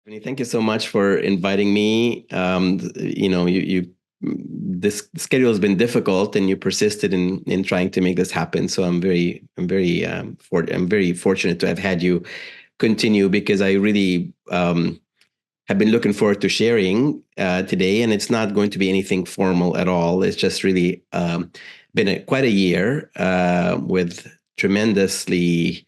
Thank you so much for inviting me. This schedule has been difficult, and you persisted in trying to make this happen. So I'm very fortunate to have had you continue because I really have been looking forward to sharing today. And it's not going to be anything formal at all. It's just really been quite a year with tremendously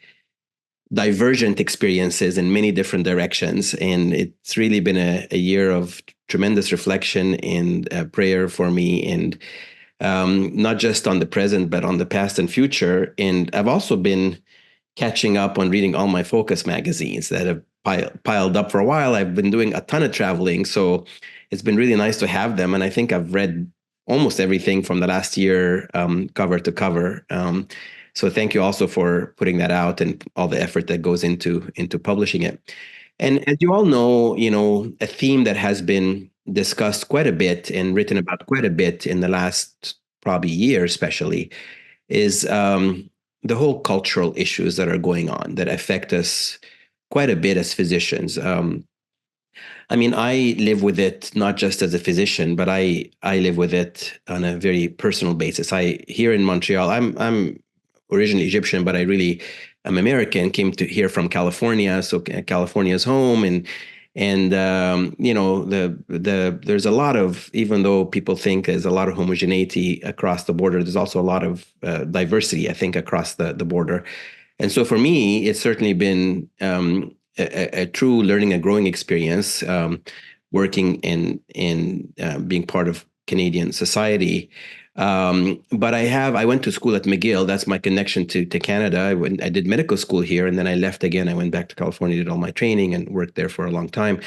divergent experiences in many different directions. And it's really been a year of tremendous reflection and prayer for me, and not just on the present, but on the past and future. And I've also been catching up on reading all my Focus magazines that have piled up for a while. I've been doing a ton of traveling, so it's been really nice to have them. And I think I've read almost everything from the last year, cover to cover. So thank you also for putting that out and all the effort that goes into publishing it. And as you all know, a theme that has been discussed quite a bit and written about quite a bit in the last probably year, especially, is the whole cultural issues that are going on that affect us quite a bit as physicians. I mean, I live with it not just as a physician, but I live with it on a very personal basis. I here in Montreal, I'm originally Egyptian, but I really am American. Came to here from California, so California's home, and there's a lot of, even though people think there's a lot of homogeneity across the border, there's also a lot of diversity, I think, across the border. And so for me, it's certainly been a true learning and growing experience, working in being part of Canadian society. But I went to school at McGill. That's my connection to Canada. I did medical school here, and then I left again. I went back to California, did all my training, and worked there for a long time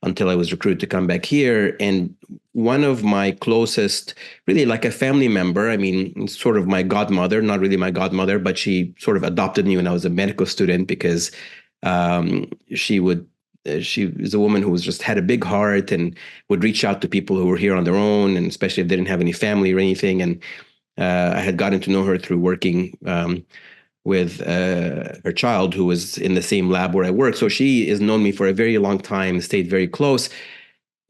until I was recruited to come back here. And one of my closest, really like a family member, I mean, sort of my godmother, not really my godmother, but she sort of adopted me when I was a medical student because she would she was a woman who was just had a big heart and would reach out to people who were here on their own, and especially if they didn't have any family or anything. And I had gotten to know her through working with her child who was in the same lab where I work. So she has known me for a very long time, stayed very close.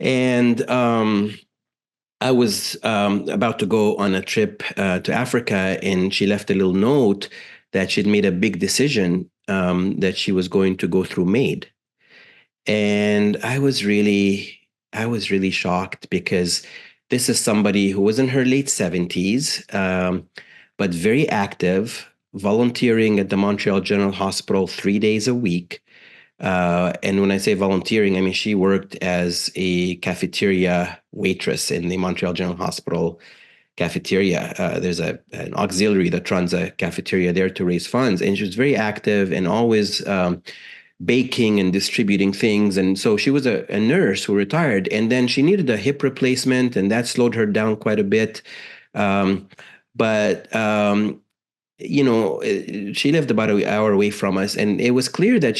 And I was about to go on a trip to Africa, and she left a little note that she'd made a big decision, that she was going to go through MAID. And I was really shocked because this is somebody who was in her late 70s, but very active, volunteering at the Montreal General Hospital 3 days a week. And when I say volunteering, I mean she worked as a cafeteria waitress in the Montreal General Hospital cafeteria. There's an auxiliary that runs a cafeteria there to raise funds, and she was very active and always baking and distributing things. And so she was a nurse who retired, and then she needed a hip replacement, and that slowed her down quite a bit. Um, but she lived about an hour away from us, and it was clear that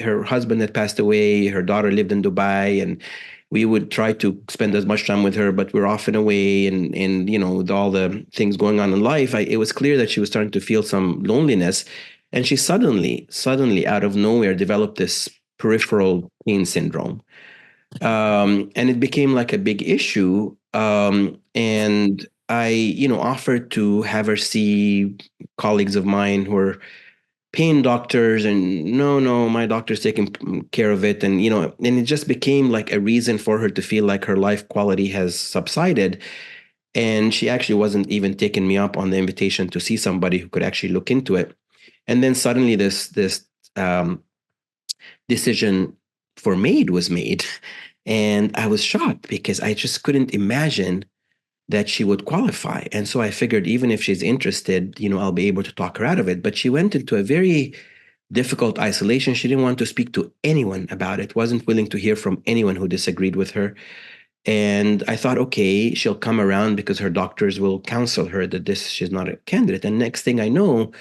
her husband had passed away, her daughter lived in Dubai, and we would try to spend as much time with her, but we're often away, and with all the things going on in life, it was clear that she was starting to feel some loneliness. And she suddenly, out of nowhere, developed this peripheral pain syndrome. And it became like a big issue. And I, offered to have her see colleagues of mine who are pain doctors, and no, my doctor's taking care of it. And it just became like a reason for her to feel like her life quality has subsided. And she actually wasn't even taking me up on the invitation to see somebody who could actually look into it. And then suddenly this decision for MAID was made. And I was shocked because I just couldn't imagine that she would qualify. And so I figured even if she's interested, I'll be able to talk her out of it. But she went into a very difficult isolation. She didn't want to speak to anyone about it, wasn't willing to hear from anyone who disagreed with her. And I thought, okay, she'll come around because her doctors will counsel her that she's not a candidate. And next thing I know,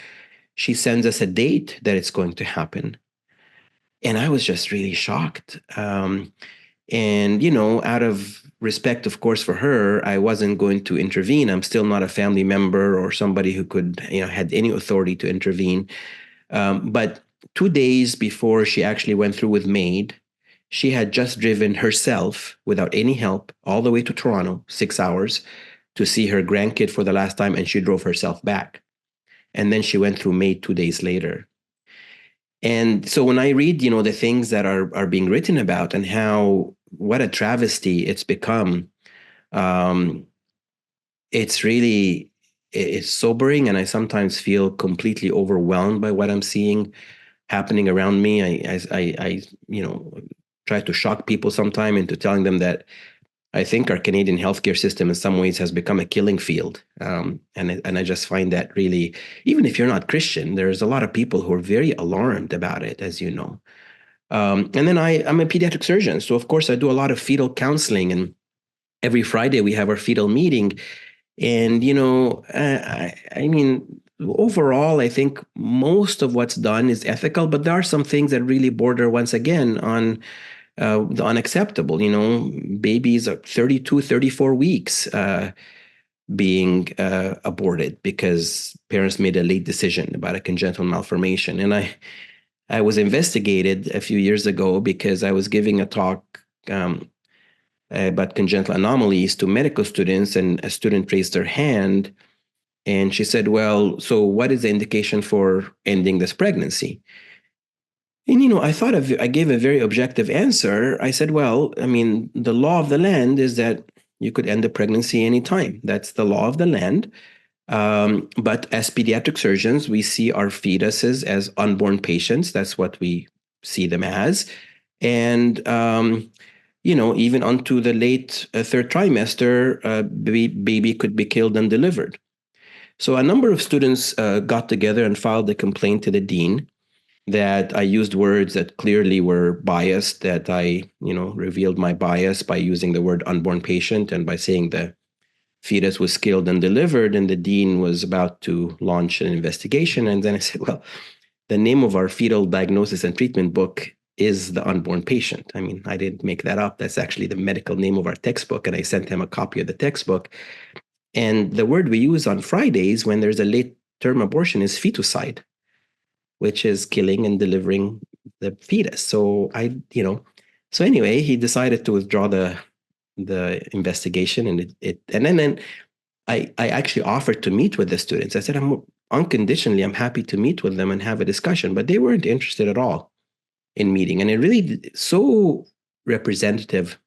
she sends us a date that it's going to happen. And I was just really shocked. And, out of respect, of course, for her, I wasn't going to intervene. I'm still not a family member or somebody who could, had any authority to intervene. But 2 days before she actually went through with MAID, She had just driven herself without any help all the way to Toronto, 6 hours, to see her grandkid for the last time, and she drove herself back. And then she went through May 2 days later. And so when I read, the things that are being written about and how what a travesty it's become, um, it's sobering, and I sometimes feel completely overwhelmed by what I'm seeing happening around me. I try to shock people sometime into telling them that I think our Canadian healthcare system in some ways has become a killing field. And I just find that really, even if you're not Christian, there's a lot of people who are very alarmed about it, as you know. And then I'm a pediatric surgeon. So, of course, I do a lot of fetal counseling. And every Friday we have our fetal meeting. And, I mean, overall, I think most of what's done is ethical, but there are some things that really border, once again, on the unacceptable. Babies are 32, 34 weeks being aborted because parents made a late decision about a congenital malformation. And I was investigated a few years ago because I was giving a talk about congenital anomalies to medical students, and a student raised their hand and she said, well, so what is the indication for ending this pregnancy? And, I gave a very objective answer. I said, well, I mean, the law of the land is that you could end the pregnancy anytime. That's the law of the land. But as pediatric surgeons, we see our fetuses as unborn patients. That's what we see them as. And, even onto the late third trimester, baby could be killed and delivered. So a number of students got together and filed a complaint to the dean that I used words that clearly were biased, that I, revealed my bias by using the word unborn patient and by saying the fetus was killed and delivered, and the dean was about to launch an investigation. And then I said, well, the name of our fetal diagnosis and treatment book is the unborn patient. I mean, I didn't make that up. That's actually the medical name of our textbook. And I sent him a copy of the textbook. And the word we use on Fridays when there's a late term abortion is feticide, which is killing and delivering the fetus. So so anyway, he decided to withdraw the investigation, and and then I actually offered to meet with the students. I said, I'm happy to meet with them and have a discussion, but they weren't interested at all in meeting. And it really so representative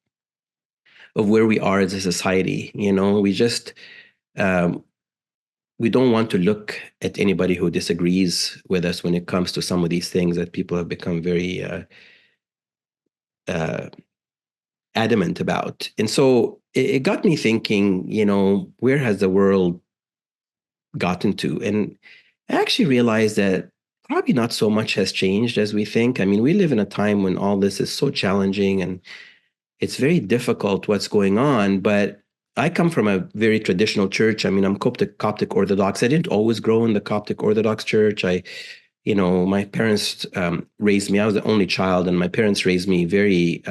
of where we are as a society. We just we don't want to look at anybody who disagrees with us when it comes to some of these things that people have become very adamant about. And so it got me thinking, where has the world gotten to? And I actually realized that probably not so much has changed as we think. I mean, we live in a time when all this is so challenging and it's very difficult what's going on. But I come from a very traditional church. I mean, I'm Coptic Orthodox. I didn't always grow in the Coptic Orthodox church. My parents raised me. I was the only child, and my parents raised me very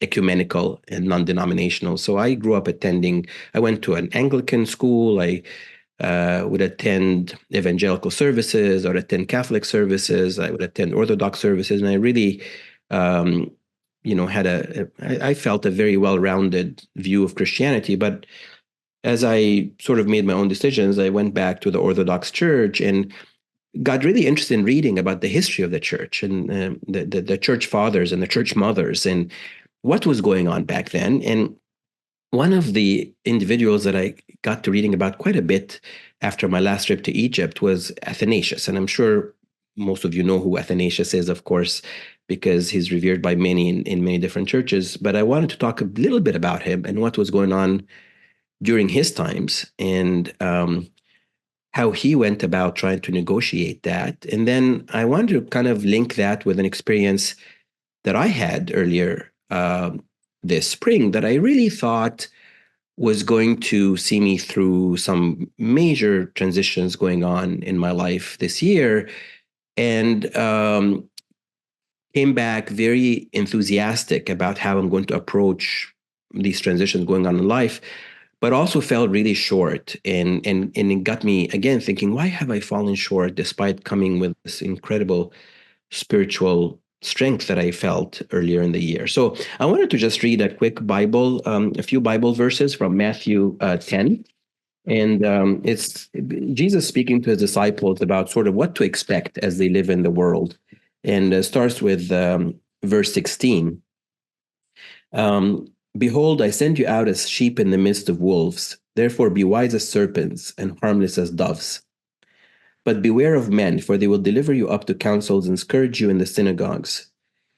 ecumenical and non-denominational. So I grew up I went to an Anglican school. I would attend evangelical services or attend Catholic services. I would attend Orthodox services. And I really, I felt a very well-rounded view of Christianity. But as I sort of made my own decisions, I went back to the Orthodox Church and got really interested in reading about the history of the church and the church fathers and the church mothers and what was going on back then. And one of the individuals that I got to reading about quite a bit after my last trip to Egypt was Athanasius. And I'm sure most of you know who Athanasius is, of course, because he's revered by many in many different churches. But I wanted to talk a little bit about him and what was going on during his times, and how he went about trying to negotiate that. And then I wanted to kind of link that with an experience that I had earlier this spring that I really thought was going to see me through some major transitions going on in my life this year, and came back very enthusiastic about how I'm going to approach these transitions going on in life, but also fell really short. And it got me again thinking, why have I fallen short despite coming with this incredible spiritual strength that I felt earlier in the year. So I wanted to just read a quick Bible, a few Bible verses from Matthew 10. And it's Jesus speaking to his disciples about sort of what to expect as they live in the world. And starts with verse 16. Behold, I send you out as sheep in the midst of wolves. Therefore, be wise as serpents and harmless as doves. But beware of men, for they will deliver you up to councils and scourge you in the synagogues.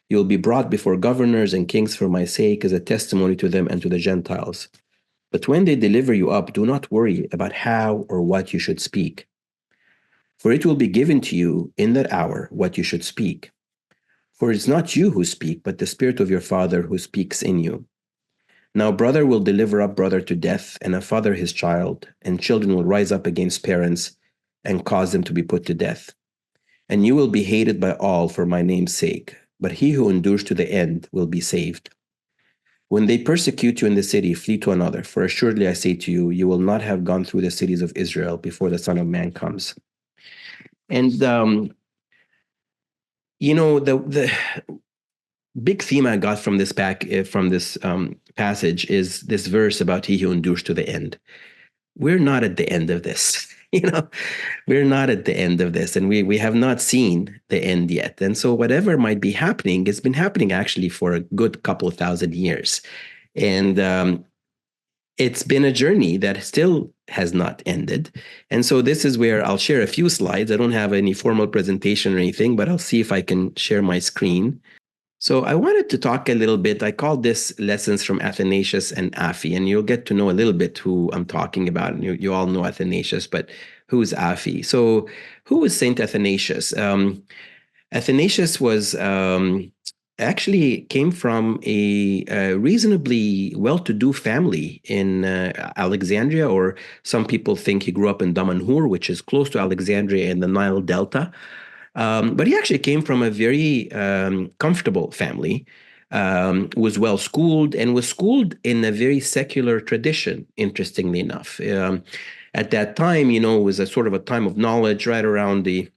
You will be brought before governors and kings for my sake as a testimony to them and to the Gentiles. But when they deliver you up, do not worry about how or what you should speak. For it will be given to you in that hour what you should speak. For it is not you who speak, but the Spirit of your Father who speaks in you. Now brother will deliver up brother to death, and a father his child, and children will rise up against parents and cause them to be put to death. And you will be hated by all for my name's sake, but he who endures to the end will be saved. When they persecute you in the city, flee to another, for assuredly I say to you, you will not have gone through the cities of Israel before the Son of Man comes. And the big theme I got from this passage is this verse about he who endures to the end. We're not at the end of this. We're not at the end of this, and we have not seen the end yet. And so whatever might be happening, it's been happening actually for a good couple of thousand years. And it's been a journey that still has not ended. And so this is where I'll share a few slides. I don't have any formal presentation or anything, but I'll see if I can share my screen. So I wanted to talk a little bit. I called this Lessons from Athanasius and Aphi, and you'll get to know a little bit who I'm talking about. And you all know Athanasius, but who's Aphi? So who was Saint Athanasius? Athanasius was actually came from a reasonably well-to-do family in Alexandria, or some people think he grew up in Damanhur, which is close to Alexandria in the Nile Delta. But he actually came from a very comfortable family, was well schooled, and was schooled in a very secular tradition, interestingly enough. At that time, it was a sort of a time of knowledge right around the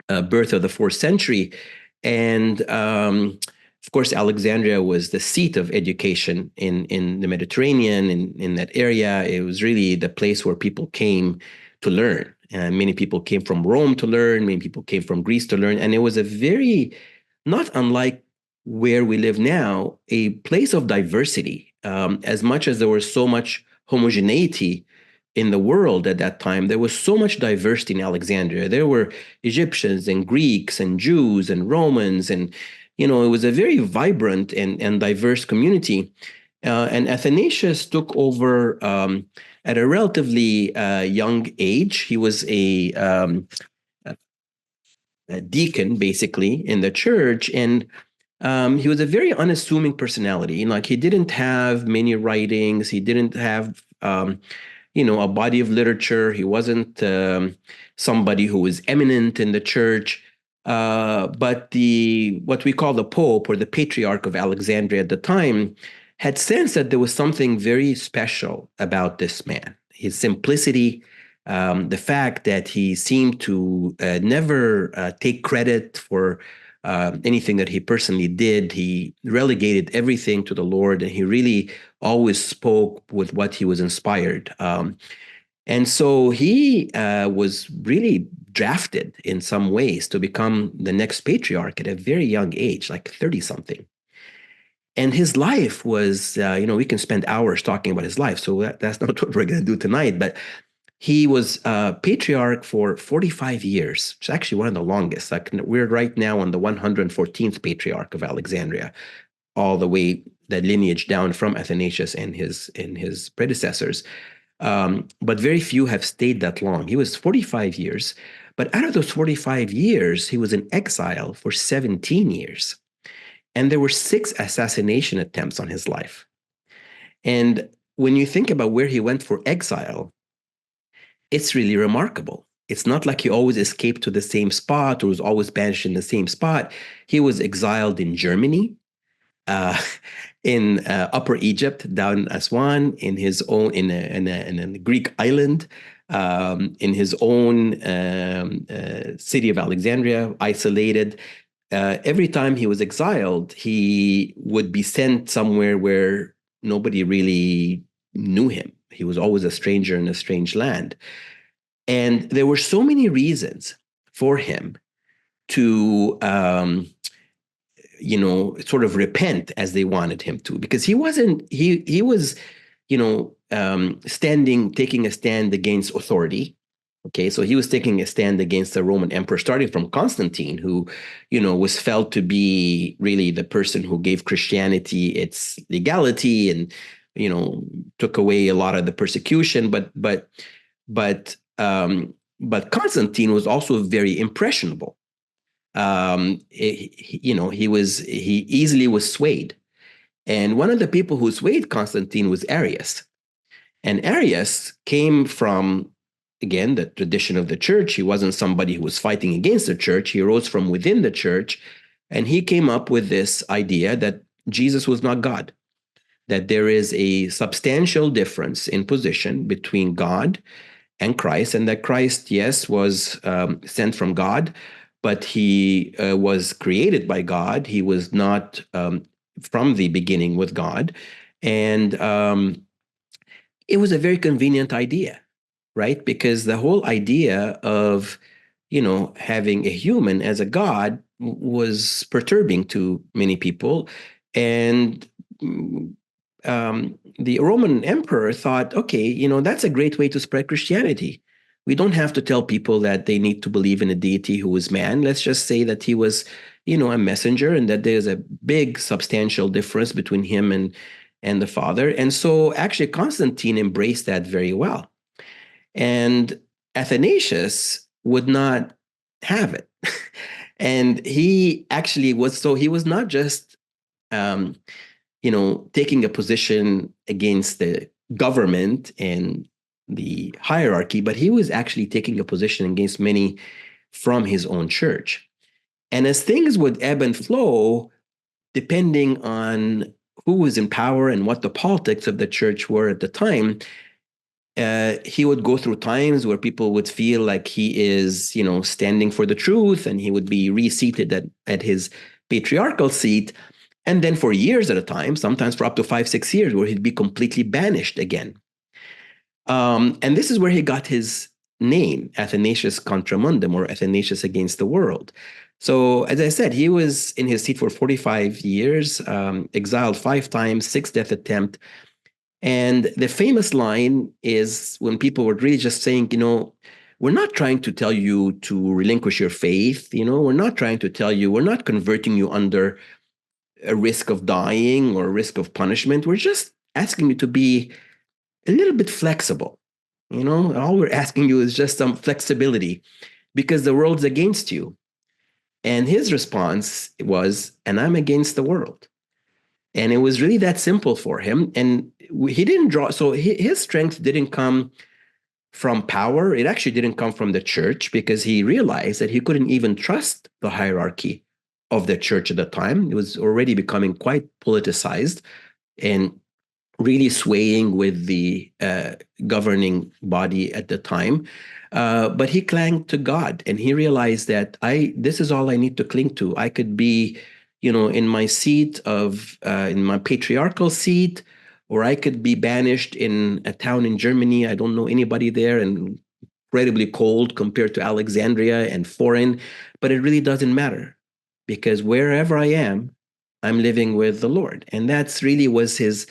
birth of the 4th century. And of course, Alexandria was the seat of education in the Mediterranean, in that area. It was really the place where people came to learn. Many people came from Rome to learn. Many people came from Greece to learn. And it was a very, not unlike where we live now, a place of diversity. As much as there was so much homogeneity in the world at that time, there was so much diversity in Alexandria. There were Egyptians and Greeks and Jews and Romans, and it was a very vibrant and diverse community. And Athanasius took over at a relatively young age. He was a deacon, basically, in the church, and he was a very unassuming personality. Like, he didn't have many writings. He didn't have a body of literature. He wasn't somebody who was eminent in the church. But what we call the Pope, or the Patriarch of Alexandria at the time, had sensed that there was something very special about this man. His simplicity, the fact that he seemed to never take credit for anything that he personally did. He relegated everything to the Lord, and he really always spoke with what he was inspired. And so he was really drafted in some ways to become the next patriarch at a very young age, like 30-something. And his life was, we can spend hours talking about his life, so that's not what we're going to do tonight. But he was patriarch for 45 years, which is actually one of the longest. Like, we're right now on the 114th patriarch of Alexandria, all the way, that lineage down from Athanasius and his predecessors. But very few have stayed that long. He was 45 years. But out of those 45 years, he was in exile for 17 years. And there were 6 assassination attempts on his life. And when you think about where he went for exile, it's really remarkable. It's not like he always escaped to the same spot or was always banished in the same spot. He was exiled in Germany, in Upper Egypt, down Aswan, in his own in a Greek island, in his own city of Alexandria, isolated. every time he was exiled, he would be sent somewhere where nobody really knew him. He was always a stranger in a strange land. And there were so many reasons for him to, sort of repent as they wanted him to, because he wasn't, he was, taking a stand against authority. Okay, so he was taking a stand against the Roman emperor, starting from Constantine, who, was felt to be really the person who gave Christianity its legality and, took away a lot of the persecution. But but Constantine was also very impressionable. He easily was swayed, and one of the people who swayed Constantine was Arius. And Arius came from, again, the tradition of the church. He wasn't somebody who was fighting against the church. He rose from within the church, and he came up with this idea that Jesus was not God, that there is a substantial difference in position between God and Christ, and that Christ, yes, was sent from God, but he was created by God. He was not from the beginning with God. And it was a very convenient idea, right? Because the whole idea of, having a human as a God was perturbing to many people. And the Roman emperor thought, okay, that's a great way to spread Christianity. We don't have to tell people that they need to believe in a deity who was man. Let's just say that he was, a messenger, and that there's a big substantial difference between him and the Father. And so actually Constantine embraced that very well. And Athanasius would not have it. And he actually was, so he was not just taking a position against the government and the hierarchy, but he was actually taking a position against many from his own church. And as things would ebb and flow, depending on who was in power and what the politics of the church were at the time, he would go through times where people would feel like he is, standing for the truth, and he would be reseated at his patriarchal seat. And then for years at a time, sometimes for up to 5-6 years, where he'd be completely banished again. And this is where he got his name, Athanasius Contra Mundum, or Athanasius against the world. So, as I said, he was in his seat for 45 years, exiled 5 times, 6 death attempt. And the famous line is when people were really just saying, we're not trying to tell you to relinquish your faith. We're not trying to tell you, we're not converting you under a risk of dying or a risk of punishment. We're just asking you to be a little bit flexible. All we're asking you is just some flexibility, because the world's against you. And his response was, and I'm against the world. And it was really that simple for him. And he didn't draw, so his strength didn't come from power. It actually didn't come from the church, because he realized that he couldn't even trust the hierarchy of the church at the time. It was already becoming quite politicized and really swaying with the governing body at the time. But he clung to God, and he realized that this is all I need to cling to. I could be, in my seat in my patriarchal seat, or I could be banished in a town in Germany. I don't know anybody there, and incredibly cold compared to Alexandria and foreign, but it really doesn't matter, because wherever I am, I'm living with the Lord. And that's really was his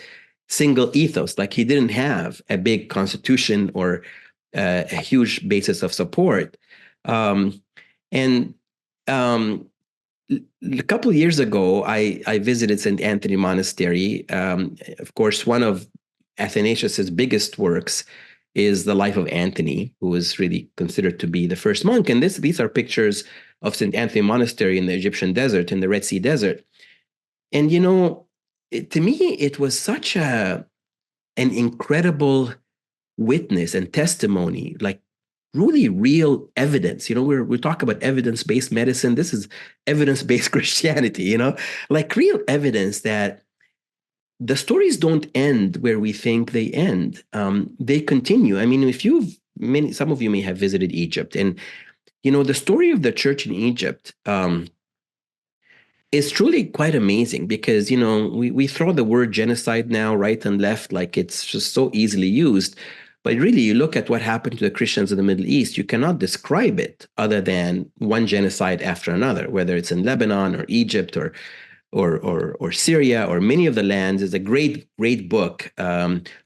single ethos. Like, he didn't have a big constitution or a huge basis of support. And a couple of years ago, I visited St. Anthony Monastery. Of course, one of Athanasius's biggest works is the life of Anthony, who was really considered to be the first monk. And these are pictures of St. Anthony Monastery in the Egyptian desert, in the Red Sea desert. And, to me, it was such an incredible witness and testimony, like really real evidence. We talk about evidence-based medicine. This is evidence-based Christianity, like real evidence that the stories don't end where we think they end. They continue. I mean, some of you may have visited Egypt, and the story of the church in Egypt It's truly quite amazing because, we throw the word genocide now right and left like it's just so easily used. But really, you look at what happened to the Christians in the Middle East, you cannot describe it other than one genocide after another, whether it's in Lebanon or Egypt or Syria or many of the lands. Is a great book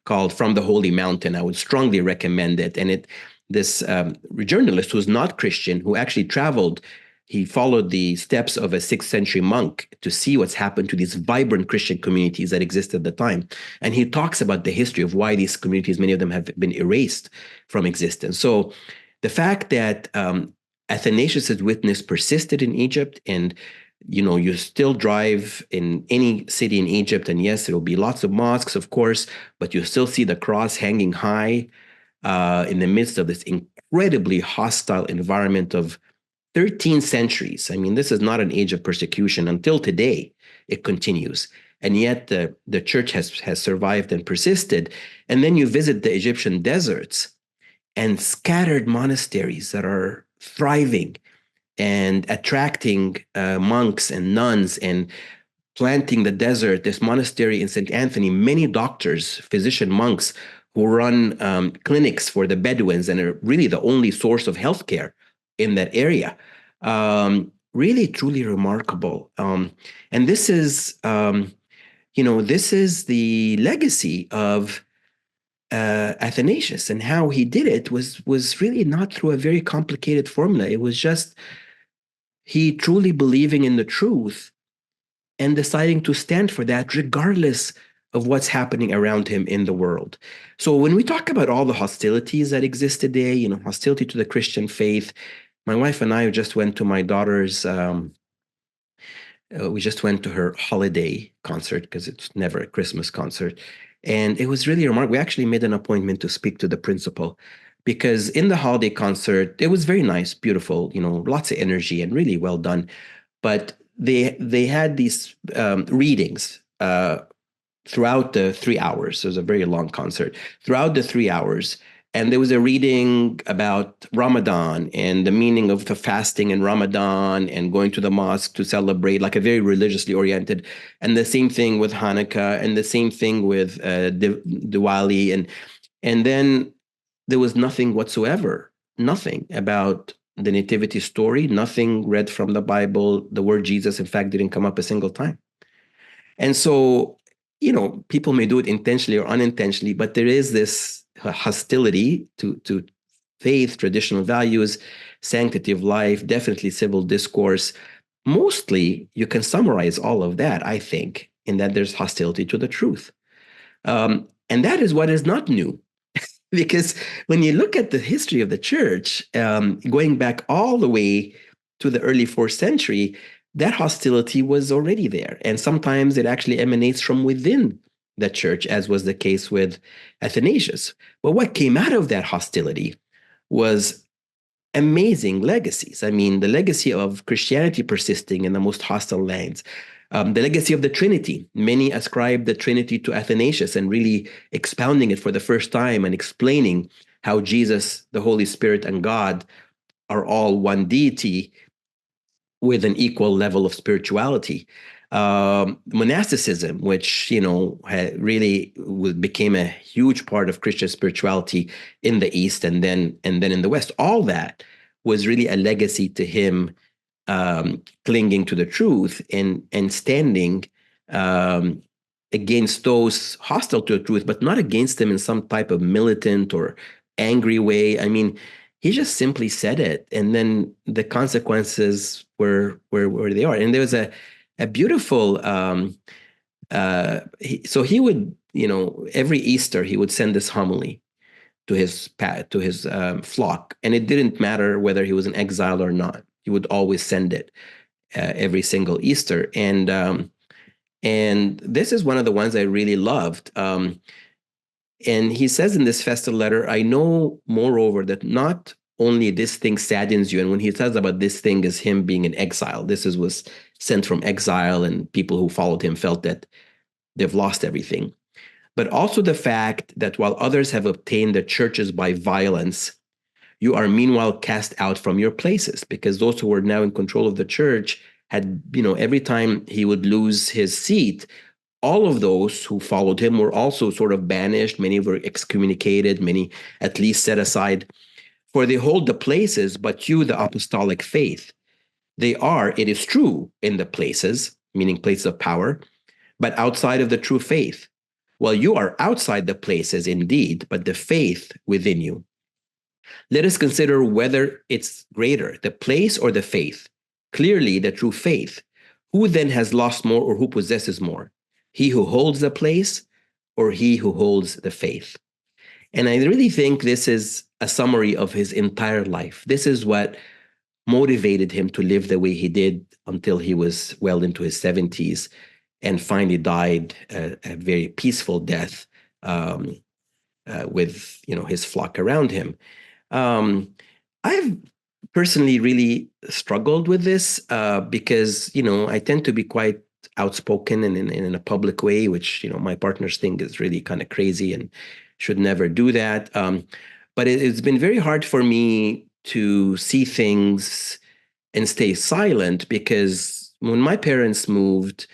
called From the Holy Mountain. I would strongly recommend it. And this journalist who's not Christian, who actually traveled, he followed the steps of a 6th century monk to see what's happened to these vibrant Christian communities that existed at the time. And he talks about the history of why these communities, many of them have been erased from existence. So the fact that Athanasius' witness persisted in Egypt, and you still drive in any city in Egypt, and yes, there will be lots of mosques, of course, but you still see the cross hanging high in the midst of this incredibly hostile environment of 13 centuries. I mean, this is not an age of persecution. Until today, it continues. And yet the church has survived and persisted. And then you visit the Egyptian deserts and scattered monasteries that are thriving and attracting monks and nuns, and planting the desert, this monastery in St. Anthony, many doctors, physician monks who run clinics for the Bedouins and are really the only source of healthcare in that area. Really, truly remarkable. And this is, this is the legacy of Athanasius, and how he did it was really not through a very complicated formula. It was just he truly believing in the truth and deciding to stand for that regardless of what's happening around him in the world. So when we talk about all the hostilities that exist today, hostility to the Christian faith, my wife and I just went to my daughter's, we just went to her holiday concert, because it's never a Christmas concert. And it was really remarkable. We actually made an appointment to speak to the principal, because in the holiday concert, it was very nice, beautiful, lots of energy and really well done. But they had these readings throughout the 3 hours. It was a very long concert. Throughout the 3 hours, and there was a reading about Ramadan and the meaning of the fasting in Ramadan and going to the mosque to celebrate, like a very religiously oriented. And the same thing with Hanukkah, and the same thing with Diwali. And then there was nothing whatsoever, nothing about the nativity story, nothing read from the Bible. The word Jesus, in fact, didn't come up a single time. And so, people may do it intentionally or unintentionally, but there is this hostility to faith, traditional values, sanctity of life, definitely civil discourse. Mostly, you can summarize all of that, I think, in that there's hostility to the truth. And that is what is not new. Because when you look at the history of the church, going back all the way to the early 4th century, that hostility was already there. And sometimes it actually emanates from within the church, as was the case with Athanasius. But what came out of that hostility was amazing legacies. I mean, the legacy of Christianity persisting in the most hostile lands, the legacy of the Trinity. Many ascribe the Trinity to Athanasius, and really expounding it for the first time and explaining how Jesus, the Holy Spirit, and God are all one deity with an equal level of spirituality. Monasticism, which really became a huge part of Christian spirituality in the East and then in the West. All that was really a legacy to him, clinging to the truth and standing against those hostile to the truth, but not against them in some type of militant or angry way. I mean, he just simply said it, and then the consequences were where they are. And there was a beautiful. So he would, every Easter he would send this homily to his flock, and it didn't matter whether he was in exile or not. He would always send it every single Easter, and this is one of the ones I really loved. And he says in this festal letter, I know, moreover, that not only this thing saddens you, and when he says about this thing as him being in exile, was sent from exile, and people who followed him felt that they've lost everything. But also the fact that while others have obtained the churches by violence, you are meanwhile cast out from your places, because those who were now in control of the church had, every time he would lose his seat, all of those who followed him were also sort of banished. Many were excommunicated, many at least set aside. For they hold the places, but you, the apostolic faith. They are, it is true, in the places, meaning places of power, but outside of the true faith. Well, you are outside the places indeed, but the faith within you. Let us consider whether it's greater, the place or the faith. Clearly, the true faith. Who then has lost more or who possesses more? He who holds the place or he who holds the faith? And I really think this is a summary of his entire life. This is what motivated him to live the way he did until he was well into his 70s and finally died a very peaceful death with his flock around him. I've personally really struggled with this because I tend to be quite outspoken and in a public way, which my partners think is really kind of crazy and should never do that. But it's been very hard for me to see things and stay silent, because when my parents moved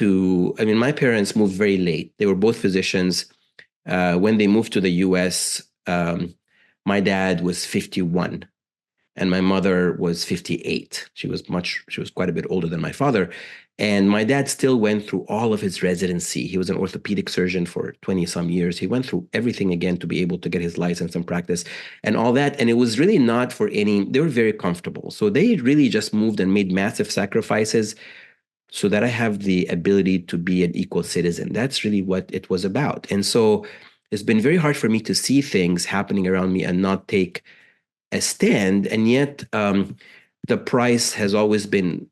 my parents moved very late. They were both physicians. When they moved to the US, my dad was 51 and my mother was 58. She was quite a bit older than my father. And my dad still went through all of his residency. He was an orthopedic surgeon for 20 some years. He went through everything again to be able to get his license and practice and all that. And it was really not for they were very comfortable. So they really just moved and made massive sacrifices so that I have the ability to be an equal citizen. That's really what it was about. And so it's been very hard for me to see things happening around me and not take a stand. And yet the price has always been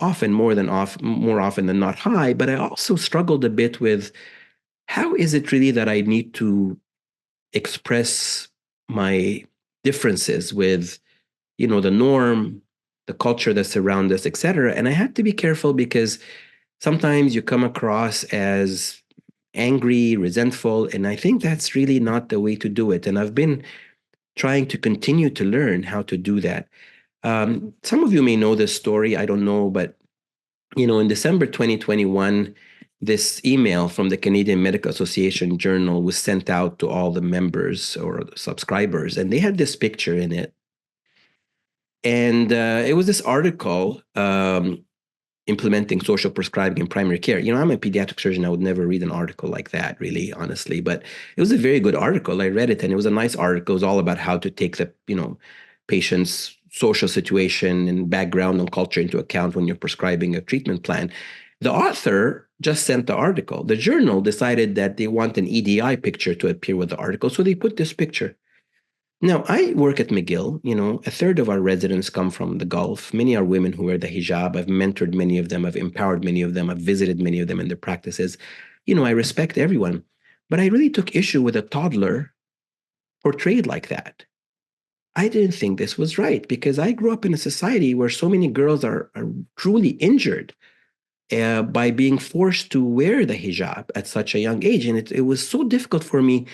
more often than not high. But I also struggled a bit with, how is it really that I need to express my differences with, the norm, the culture that surrounds us, et cetera. And I had to be careful, because sometimes you come across as angry, resentful, and I think that's really not the way to do it. And I've been trying to continue to learn how to do that. Some of you may know this story, I don't know, but in December 2021, this email from the Canadian Medical Association Journal was sent out to all the members or the subscribers, and they had this picture in it. And it was this article, implementing social prescribing in primary care. I'm a pediatric surgeon. I would never read an article like that, really, honestly. But it was a very good article. I read it, and it was a nice article. It was all about how to take the, patient's social situation and background and culture into account when you're prescribing a treatment plan. The author just sent the article. The journal decided that they want an EDI picture to appear with the article, so they put this picture. Now, I work at McGill. A third of our residents come from the Gulf. Many are women who wear the hijab. I've mentored many of them. I've empowered many of them. I've visited many of them in their practices. I respect everyone. But I really took issue with a toddler portrayed like that. I didn't think this was right, because I grew up in a society where so many girls are truly injured by being forced to wear the hijab at such a young age. And it was so difficult for me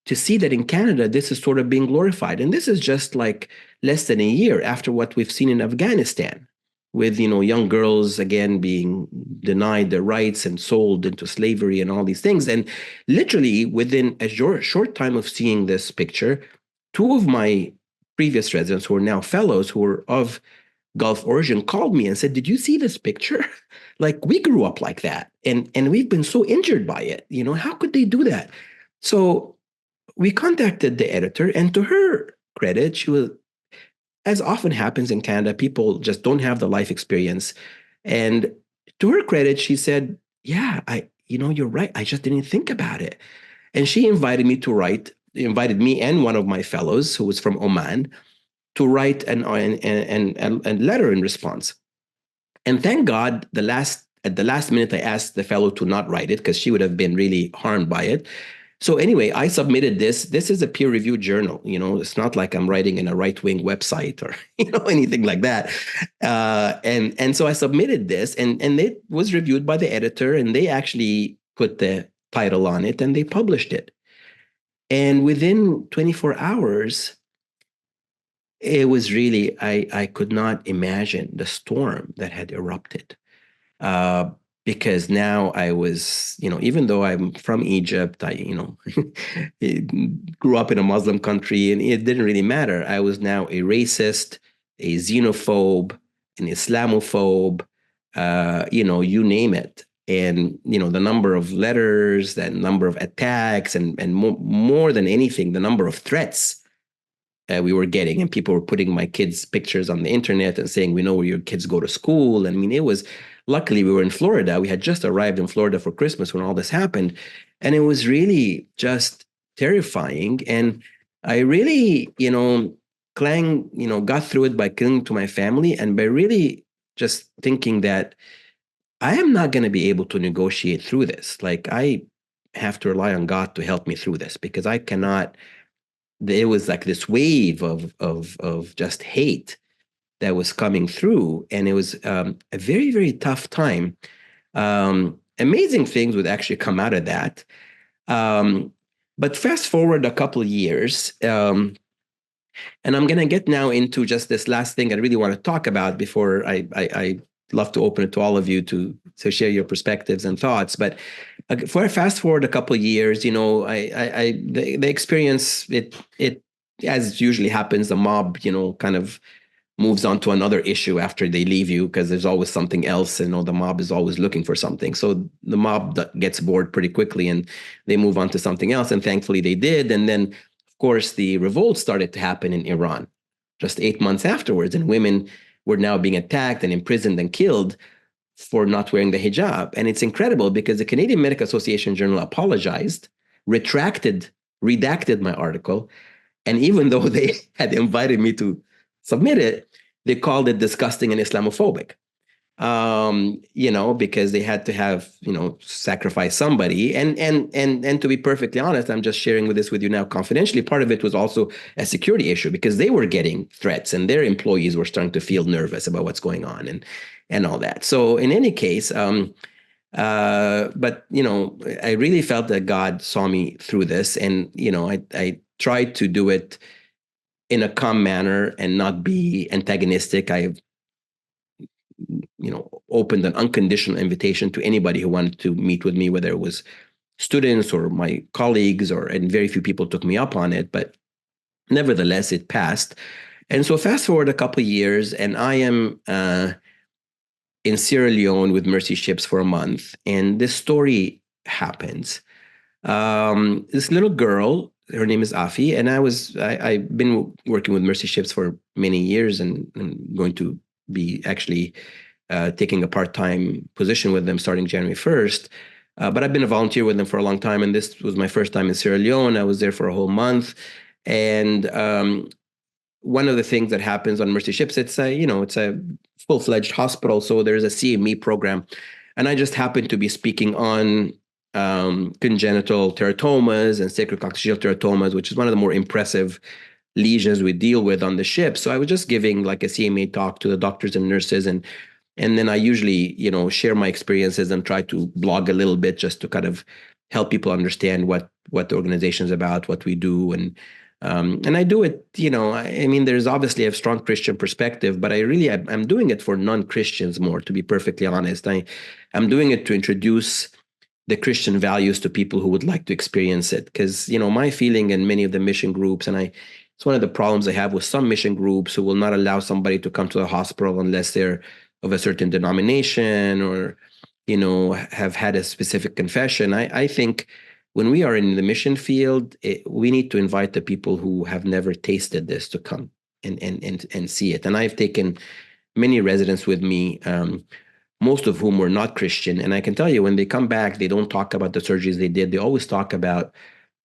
to see that in Canada, this is sort of being glorified. And this is just like less than a year after what we've seen in Afghanistan, with, young girls, again, being denied their rights and sold into slavery and all these things. And literally within a short time of seeing this picture, two of my previous residents, who are now fellows, who were of Gulf origin, called me and said, "Did you see this picture? Like, we grew up like that. And we've been so injured by it. How could they do that?" So we contacted the editor, and to her credit, she was, as often happens in Canada, people just don't have the life experience. And to her credit, she said, "Yeah, you're right. I just didn't think about it." And she invited me and one of my fellows, who was from Oman, to write a letter in response. And thank God, at the last minute, I asked the fellow to not write it, because she would have been really harmed by it. So anyway, I submitted this. This is a peer-reviewed journal. It's not like I'm writing in a right-wing website or anything like that. And so I submitted this, and it was reviewed by the editor, and they actually put the title on it, and they published it. And within 24 hours, it was really, I could not imagine the storm that had erupted. Uh, because now I was, even though I'm from Egypt, grew up in a Muslim country, and it didn't really matter. I was now a racist, a xenophobe, an Islamophobe, you name it. And, the number of letters, that number of attacks, and more than anything, the number of threats we were getting, and people were putting my kids' pictures on the internet and saying, "We know where your kids go to school." And I mean, it was, luckily we were in Florida. We had just arrived in Florida for Christmas when all this happened, and it was really just terrifying. And I really, got through it by clinging to my family and by really just thinking that I am not going to be able to negotiate through this. Like, I have to rely on God to help me through this, because I cannot. There was like this wave of just hate that was coming through, and it was a very, very tough time. Amazing things would actually come out of that. But fast forward a couple of years, and I'm going to get now into just this last thing I really want to talk about before I love to open it to all of you to share your perspectives and thoughts. But for fast forward a couple of years, the experience, it as usually happens, the mob, kind of moves on to another issue after they leave you, because there's always something else. The mob is always looking for something. So the mob gets bored pretty quickly and they move on to something else. And thankfully they did. And then, of course, the revolt started to happen in Iran just 8 months afterwards. And women were now being attacked and imprisoned and killed for not wearing the hijab. And it's incredible because the Canadian Medical Association Journal apologized, redacted my article. And even though they had invited me to submit it, they called it disgusting and Islamophobic. Because they had to have, sacrifice somebody. And to be perfectly honest, I'm just sharing with you now confidentially. Part of it was also a security issue, because they were getting threats and their employees were starting to feel nervous about what's going on and all that. So in any case, but I really felt that God saw me through this, and I tried to do it in a calm manner and not be antagonistic. I opened an unconditional invitation to anybody who wanted to meet with me, whether it was students or my colleagues, and very few people took me up on it, but nevertheless, it passed. And so fast forward a couple of years, and I am in Sierra Leone with Mercy Ships for a month, and this story happens. This little girl, her name is Afi, and I've been working with Mercy Ships for many years, and going to be actually taking a part-time position with them starting January 1st. But I've been a volunteer with them for a long time, and this was my first time in Sierra Leone. I was there for a whole month, and one of the things that happens on Mercy Ships, it's a full-fledged hospital, so there's a CME program, and I just happened to be speaking on congenital teratomas and sacrococcygeal teratomas, which is one of the more impressive lesions we deal with on the ship. So I was just giving like a CMA talk to the doctors and nurses, and then I usually, share my experiences and try to blog a little bit just to kind of help people understand what the organization is about, what we do, and I do it, I mean, there's obviously a strong Christian perspective, but I'm doing it for non-Christians more, to be perfectly honest. I'm doing it to introduce the Christian values to people who would like to experience it. Because, my feeling in many of the mission groups, and it's one of the problems I have with some mission groups who will not allow somebody to come to the hospital unless they're of a certain denomination or, have had a specific confession. I think when we are in the mission field, we need to invite the people who have never tasted this to come and see it. And I've taken many residents with me, most of whom were not Christian. And I can tell you, when they come back, they don't talk about the surgeries they did. They always talk about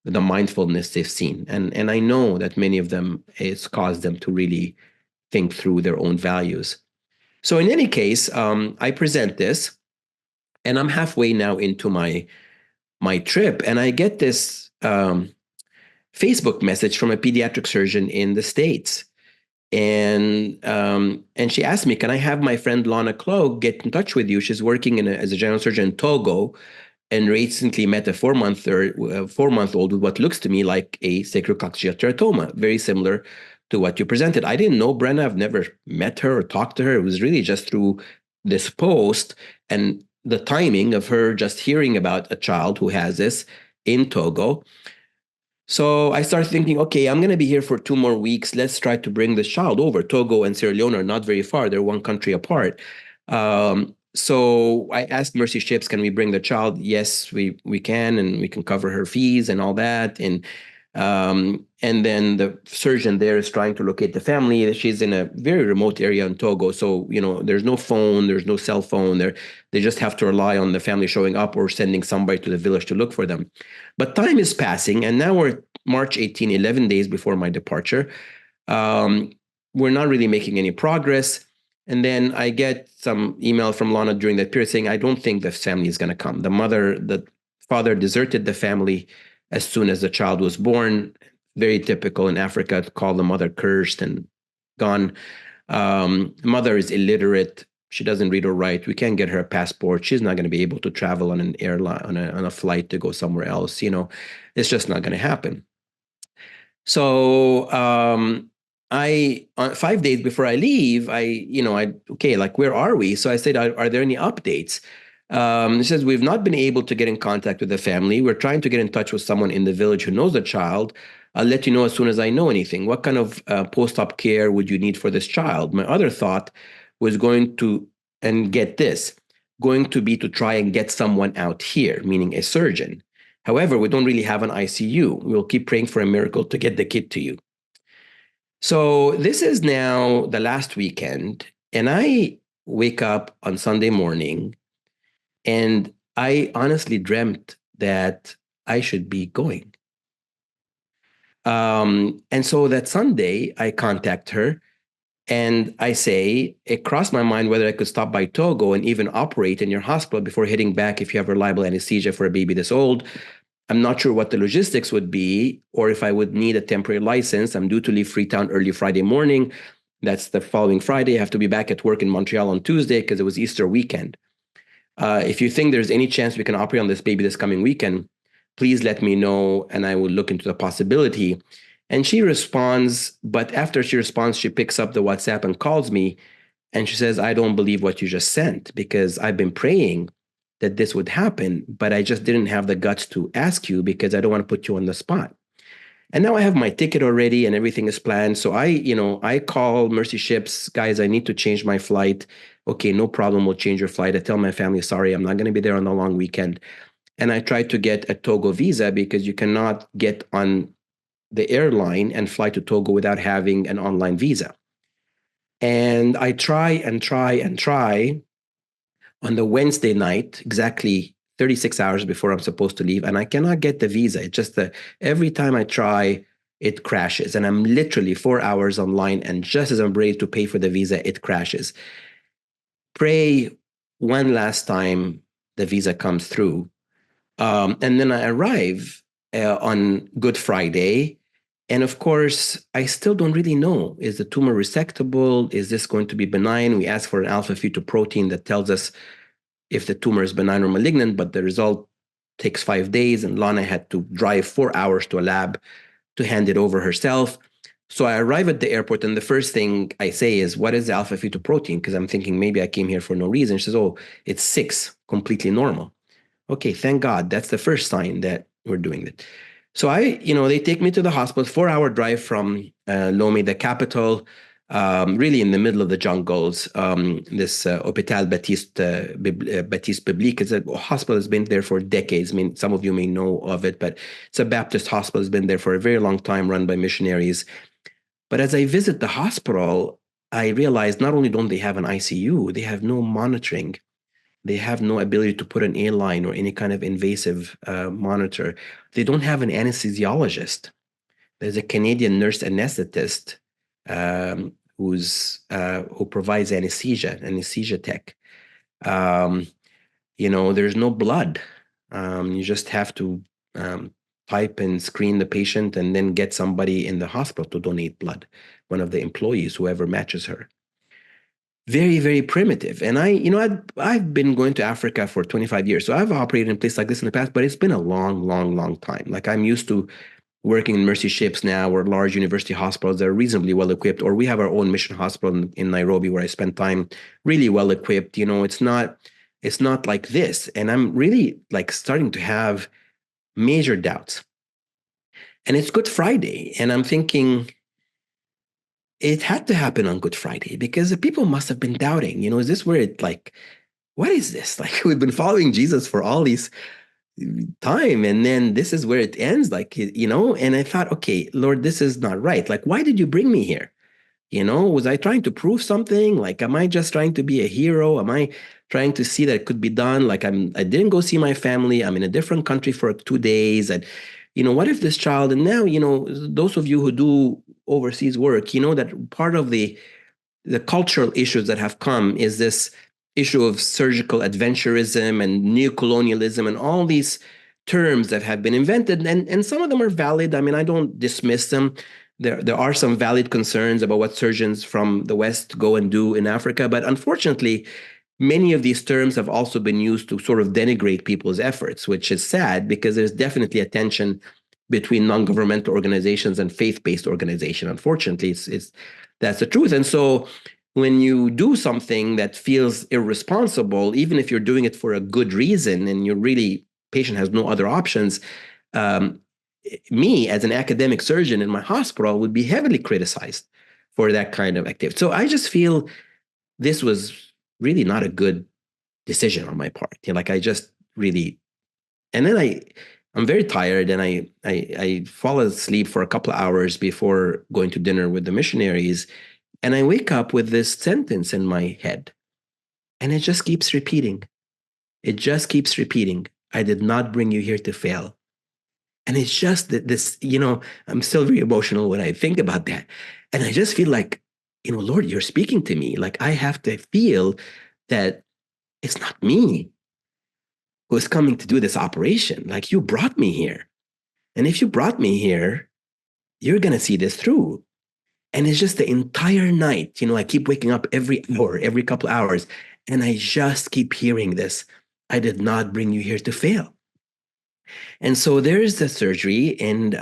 the mindfulness they've seen. And I know that many of them, it's caused them to really think through their own values. So in any case, I present this, and I'm halfway now into my trip, and I get this Facebook message from a pediatric surgeon in the States. And she asked me, can I have my friend Lana Clogue get in touch with you? She's working as a general surgeon in Togo, and recently met a 4-month-old with what looks to me like a sacrococcygeal teratoma, very similar to what you presented. I didn't know Brenna. I've never met her or talked to her. It was really just through this post and the timing of her just hearing about a child who has this in Togo. So I started thinking, okay, I'm going to be here for 2 more weeks. Let's try to bring this child over. Togo and Sierra Leone are not very far. They're one country apart. So I asked Mercy Ships, can we bring the child? Yes, we can, and we can cover her fees and all that. And then the surgeon there is trying to locate the family. She's in a very remote area in Togo. So, there's no phone, there's no cell phone. They just have to rely on the family showing up or sending somebody to the village to look for them. But time is passing, and now we're March 18, 11 days before my departure. We're not really making any progress. And then I get some email from Lana during that period saying, I don't think the family is going to come. The father deserted the family as soon as the child was born. Very typical in Africa to call the mother cursed and gone. Mother is illiterate. She doesn't read or write. We can't get her a passport. She's not going to be able to travel on an airline, on a flight to go somewhere else. It's just not going to happen. So I 5 days before I leave, where are we? So I said, are there any updates? He says, we've not been able to get in contact with the family. We're trying to get in touch with someone in the village who knows the child. I'll let you know as soon as I know anything. What kind of post-op care would you need for this child? My other thought was going to be to try and get someone out here, meaning a surgeon. However, we don't really have an ICU. We'll keep praying for a miracle to get the kid to you. So this is now the last weekend, and I wake up on Sunday morning, and I honestly dreamt that I should be going. And so that Sunday, I contact her, and I say, it crossed my mind whether I could stop by Togo and even operate in your hospital before heading back if you have reliable anesthesia for a baby this old. I'm not sure what the logistics would be or if I would need a temporary license. I'm due to leave Freetown early Friday morning. That's the following Friday. I have to be back at work in Montreal on Tuesday because it was Easter weekend. If you think there's any chance we can operate on this baby this coming weekend, please let me know and I will look into the possibility. And she responds, but after she responds, she picks up the WhatsApp and calls me. And she says, I don't believe what you just sent because I've been praying that this would happen, but I just didn't have the guts to ask you because I don't want to put you on the spot. And now I have my ticket already and everything is planned. So I call Mercy Ships, guys, I need to change my flight. Okay, no problem. We'll change your flight. I tell my family, sorry, I'm not going to be there on the long weekend. And I try to get a Togo visa because you cannot get on the airline and fly to Togo without having an online visa. And I try and try and try on the Wednesday night, exactly 36 hours before I'm supposed to leave, and I cannot get the visa. It's just that every time I try, it crashes. And I'm literally 4 hours online, and just as I'm ready to pay for the visa, it crashes. Pray one last time the visa comes through. And then I arrive on Good Friday. And of course, I still don't really know. Is the tumor resectable? Is this going to be benign? We ask for an alpha-fetoprotein that tells us if the tumor is benign or malignant, but the result takes 5 days. And Lana had to drive 4 hours to a lab to hand it over herself. So I arrive at the airport, and the first thing I say is, what is the alpha-fetoprotein? Because I'm thinking maybe I came here for no reason. She says, oh, it's 6, completely normal. Okay, thank God. That's the first sign that we're doing it. So they take me to the hospital, 4-hour drive from Lomé, the capital, really in the middle of the jungles. This Hôpital Baptiste Biblique is a hospital that's been there for decades. I mean, some of you may know of it, but it's a Baptist hospital. It's been there for a very long time, run by missionaries. But as I visit the hospital, I realize not only don't they have an ICU, they have no monitoring. They have no ability to put an A-line or any kind of invasive monitor. They don't have an anesthesiologist. There's a Canadian nurse anesthetist who provides anesthesia tech. There's no blood. You just have to type and screen the patient and then get somebody in the hospital to donate blood, one of the employees, whoever matches her. Very, very primitive. And I've been going to Africa for 25 years. So I've operated in a place like this in the past, but it's been a long, long, long time. Like I'm used to working in mercy ships now, or large university hospitals that are reasonably well equipped, or we have our own mission hospital in Nairobi where I spend time, really well equipped. It's not like this. And I'm really like starting to have major doubts. And it's Good Friday. And I'm thinking it had to happen on Good Friday because the people must have been doubting, is this where it like, what is this? Like we've been following Jesus for all these time, and then this is where it ends, and I thought, okay, Lord, this is not right. Like, why did you bring me here? Was I trying to prove something? Like, am I just trying to be a hero? Am I trying to see that it could be done? Like, I didn't go see my family. I'm in a different country for 2 days. And, what if this child, and now, those of you who do overseas work, that part of the cultural issues that have come is this issue of surgical adventurism and neocolonialism and all these terms that have been invented, and some of them are valid. I mean, I don't dismiss them. There are some valid concerns about what surgeons from the West go and do in Africa, but unfortunately, many of these terms have also been used to sort of denigrate people's efforts, which is sad because there's definitely a tension between non-governmental organizations and faith-based organization. Unfortunately, it's that's the truth. And so when you do something that feels irresponsible, even if you're doing it for a good reason and you're really patient has no other options, um, me as an academic surgeon in my hospital would be heavily criticized for that kind of activity. So I just feel this was really not a good decision on my part. Like I just really, and then I'm very tired, and I fall asleep for a couple of hours before going to dinner with the missionaries, and I wake up with this sentence in my head, and it just keeps repeating. It just keeps repeating. I did not bring you here to fail. And it's just that this, I'm still very emotional when I think about that. And I just feel like, Lord, you're speaking to me. Like I have to feel that it's not me who is coming to do this operation. Like you brought me here. And if you brought me here, you're going to see this through. And it's just the entire night, I keep waking up every hour, every couple of hours, and I just keep hearing this. I did not bring you here to fail. And so there's the surgery, and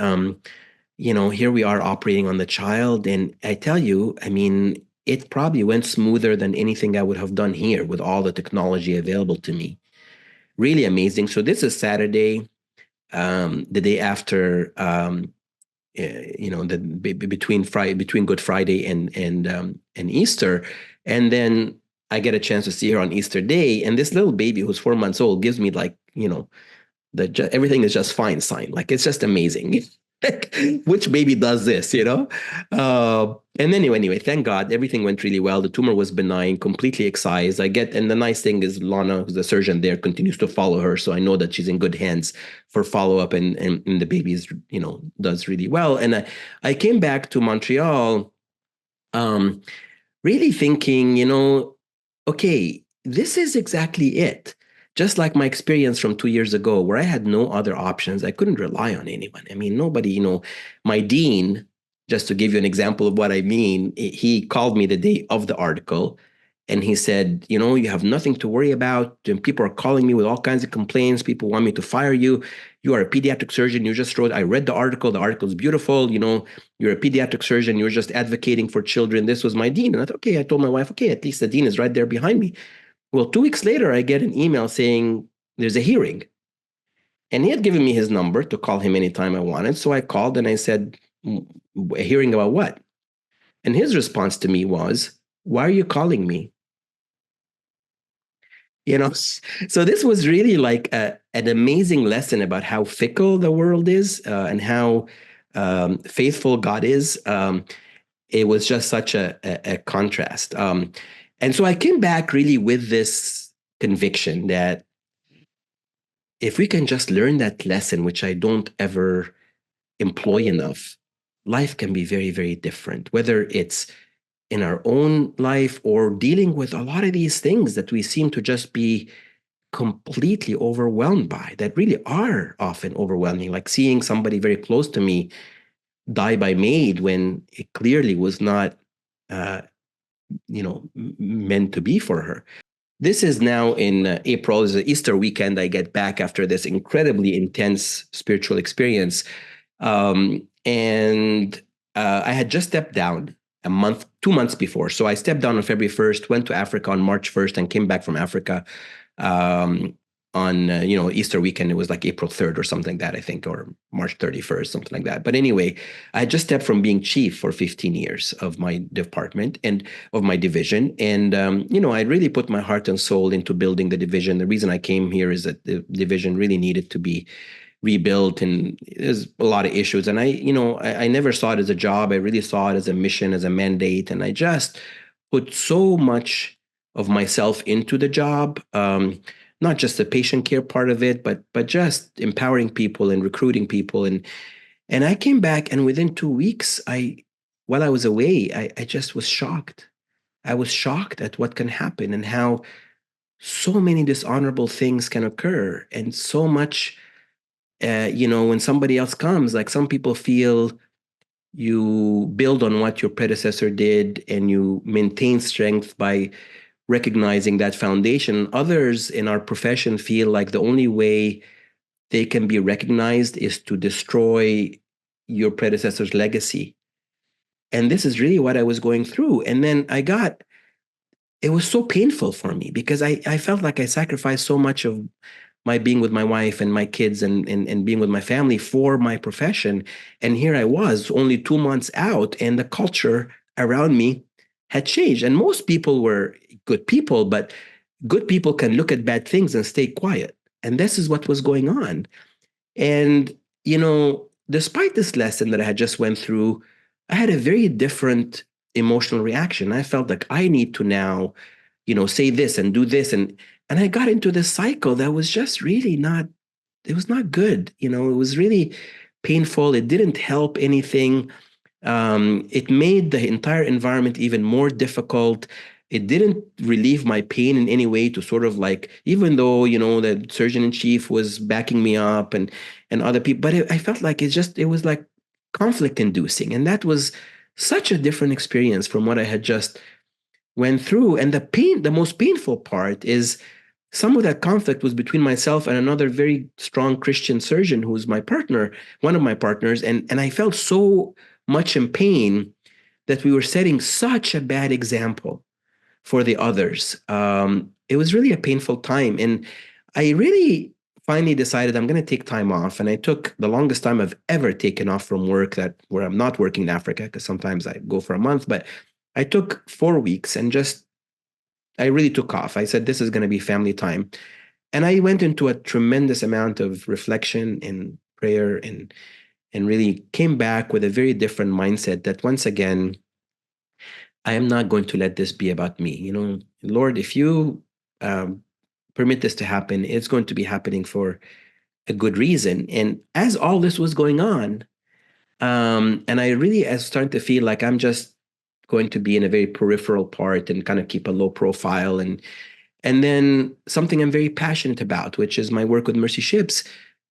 here we are operating on the child. And I tell you, I mean, it probably went smoother than anything I would have done here with all the technology available to me. Really amazing. So this is Saturday, the day after, between Good Friday and Easter, and then I get a chance to see her on Easter Day. And this little baby who's 4 months old gives me like, everything is just fine sign. Like it's just amazing. Which baby does this, and anyway, thank God everything went really well. The tumor was benign, completely excised. And the nice thing is Lana, who's the surgeon there, continues to follow her, so I know that she's in good hands for follow-up, and the baby is, does really well. And I came back to Montreal, really thinking, okay, this is exactly it. Just like my experience from 2 years ago, where I had no other options. I couldn't rely on anyone. I mean, nobody, my dean, just to give you an example of what I mean, he called me the day of the article, and he said, you have nothing to worry about. And people are calling me with all kinds of complaints. People want me to fire you. You are a pediatric surgeon. You just wrote, I read the article. The article is beautiful. You're a pediatric surgeon. You're just advocating for children. This was my dean. And I thought, okay, I told my wife, okay, at least the dean is right there behind me. Well, 2 weeks later, I get an email saying there's a hearing. And he had given me his number to call him anytime I wanted. So I called and I said, a hearing about what? And his response to me was, why are you calling me? So this was really like an amazing lesson about how fickle the world is, and how faithful God is. It was just such a contrast. And so I came back really with this conviction that if we can just learn that lesson, which I don't ever employ enough, life can be very, very different, whether it's in our own life or dealing with a lot of these things that we seem to just be completely overwhelmed by, that really are often overwhelming, like seeing somebody very close to me die by maid when it clearly was not meant to be for her. This is now in April, is the Easter weekend. I get back after this incredibly intense spiritual experience. And I had just stepped down a month, 2 months before. So I stepped down on February 1st, went to Africa on March 1st, and came back from Africa um, on Easter weekend. It was like April 3rd or something like that, I think, or March 31st, something like that. But anyway, I just stepped from being chief for 15 years of my department and of my division. And I really put my heart and soul into building the division. The reason I came here is that the division really needed to be rebuilt, and there's a lot of issues. And I never saw it as a job. I really saw it as a mission, as a mandate. And I just put so much of myself into the job, not just the patient care part of it, but just empowering people and recruiting people. And I came back, and within 2 weeks, while I was away, I just was shocked. I was shocked at what can happen and how so many dishonorable things can occur, and so much when somebody else comes, like some people feel you build on what your predecessor did and you maintain strength by recognizing that foundation. Others in our profession feel like the only way they can be recognized is to destroy your predecessor's legacy. And this is really what I was going through. And then it was so painful for me because I felt like I sacrificed so much of my being with my wife and my kids and being with my family for my profession. And here I was only 2 months out, and the culture around me had changed. And most people were good people, but good people can look at bad things and stay quiet. And this is what was going on. And, despite this lesson that I had just went through, I had a very different emotional reaction. I felt like I need to now, say this and do this. And I got into this cycle that was just really not, it was not good. It was really painful. It didn't help anything. It made the entire environment even more difficult. It didn't relieve my pain in any way to sort of like, even though, the surgeon in chief was backing me up and other people, but I felt like it was like conflict inducing. And that was such a different experience from what I had just went through. And the most painful part is some of that conflict was between myself and another very strong Christian surgeon who's my partner, one of my partners. And I felt so much in pain that we were setting such a bad example for the others. It was really a painful time. And I really finally decided I'm going to take time off. And I took the longest time I've ever taken off from work, that where I'm not working in Africa, because sometimes I go for a month, but I took 4 weeks and I really took off. I said, this is going to be family time. And I went into a tremendous amount of reflection and prayer and really came back with a very different mindset that once again, I am not going to let this be about me. Lord, if you um, permit this to happen, it's going to be happening for a good reason. And as all this was going on, and I really was starting to feel like I'm just going to be in a very peripheral part and kind of keep a low profile. And then something I'm very passionate about, which is my work with Mercy Ships.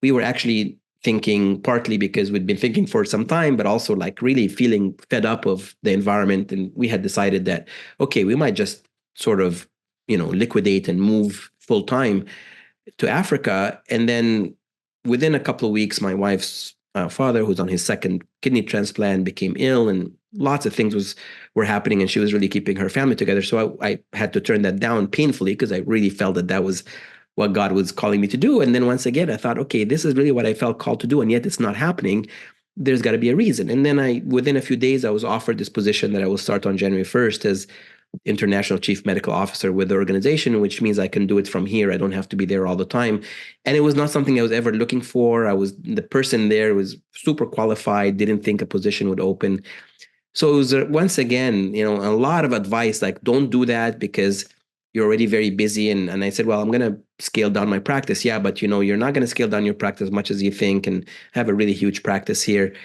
We were actually thinking, partly because we'd been thinking for some time, but also like really feeling fed up of the environment. And we had decided that, okay, we might just sort of, liquidate and move full time to Africa. And then within a couple of weeks, my wife's father, who's on his second kidney transplant, became ill, and lots of things were happening, and she was really keeping her family together. So I had to turn that down painfully because I really felt that was what God was calling me to do. And then once again, I thought, okay, this is really what I felt called to do, and yet it's not happening. There's got to be a reason. And then within a few days, I was offered this position that I will start on January 1st as international chief medical officer with the organization, which means I can do it from here. I don't have to be there all the time. And it was not something I was ever looking for. The person there was super qualified, didn't think a position would open. So it was once again, a lot of advice like, don't do that because you're already very busy. And I said, well, I'm going to scale down my practice. Yeah, but you're not going to scale down your practice as much as you think and have a really huge practice here.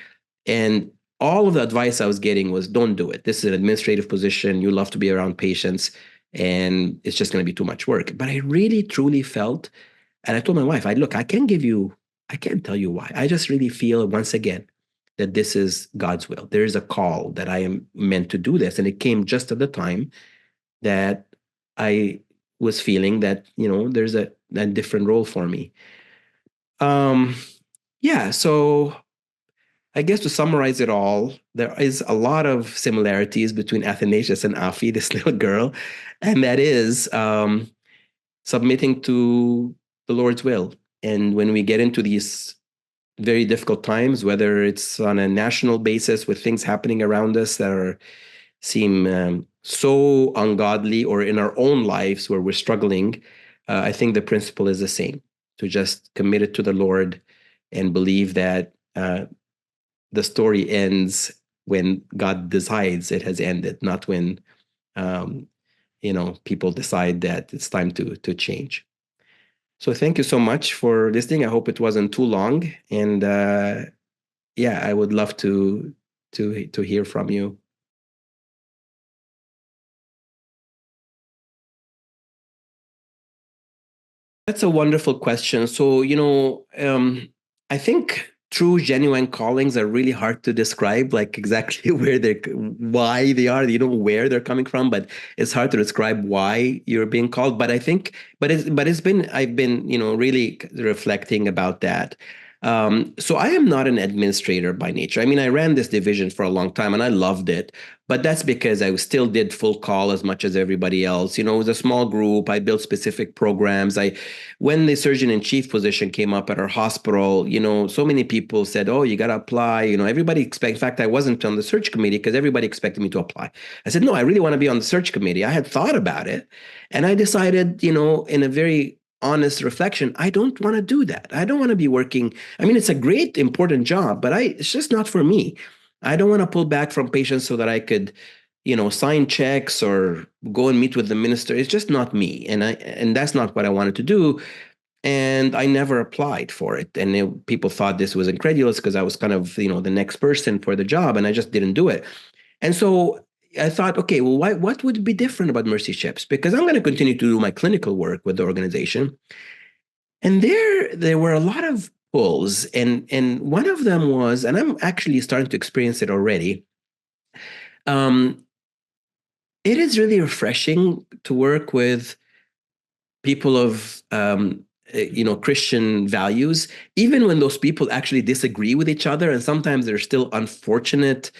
And all of the advice I was getting was, don't do it. This is an administrative position. You love to be around patients, and it's just going to be too much work. But I really, truly felt, and I told my wife, I can't tell you why. I just really feel once again that this is God's will. There is a call that I am meant to do this. And it came just at the time that I was feeling that, there's a different role for me. Um, yeah. So I guess to summarize it all, there is a lot of similarities between Athanasius and Afi, this little girl, and that is submitting to the Lord's will. And when we get into these very difficult times, whether it's on a national basis with things happening around us that seem so ungodly, or in our own lives where we're struggling, I think the principle is the same: to just commit it to the Lord and believe that the story ends when God decides it has ended, not when um, people decide that it's time to change. So thank you so much for listening. I hope it wasn't too long, and yeah, I would love to hear from you. That's a wonderful question. So, I think true, genuine callings are really hard to describe, like exactly why they are, where they're coming from, but it's hard to describe why you're being called. But I think, I've been, really reflecting about that. So I am not an administrator by nature. I mean, I ran this division for a long time and I loved it, but that's because I still did full call as much as everybody else. It was a small group. I built specific programs. When the surgeon in chief position came up at our hospital, so many people said, "Oh, you got to apply." Everybody expect. In fact, I wasn't on the search committee because everybody expected me to apply. I said, "No, I really want to be on the search committee." I had thought about it, and I decided, in a very honest reflection, I don't want to do that. I don't want to be working. I mean, it's a great, important job, but it's just not for me. I don't want to pull back from patients so that I could, sign checks or go and meet with the minister. It's just not me, and that's not what I wanted to do. And I never applied for it. And people thought this was incredulous because I was kind of, the next person for the job, and I just didn't do it. And so I thought, okay, well, what would be different about Mercy Ships? Because I'm going to continue to do my clinical work with the organization. And there were a lot of pulls, and one of them was, and I'm actually starting to experience it already. Um, it is really refreshing to work with people of Christian values, even when those people actually disagree with each other, and sometimes there's still unfortunate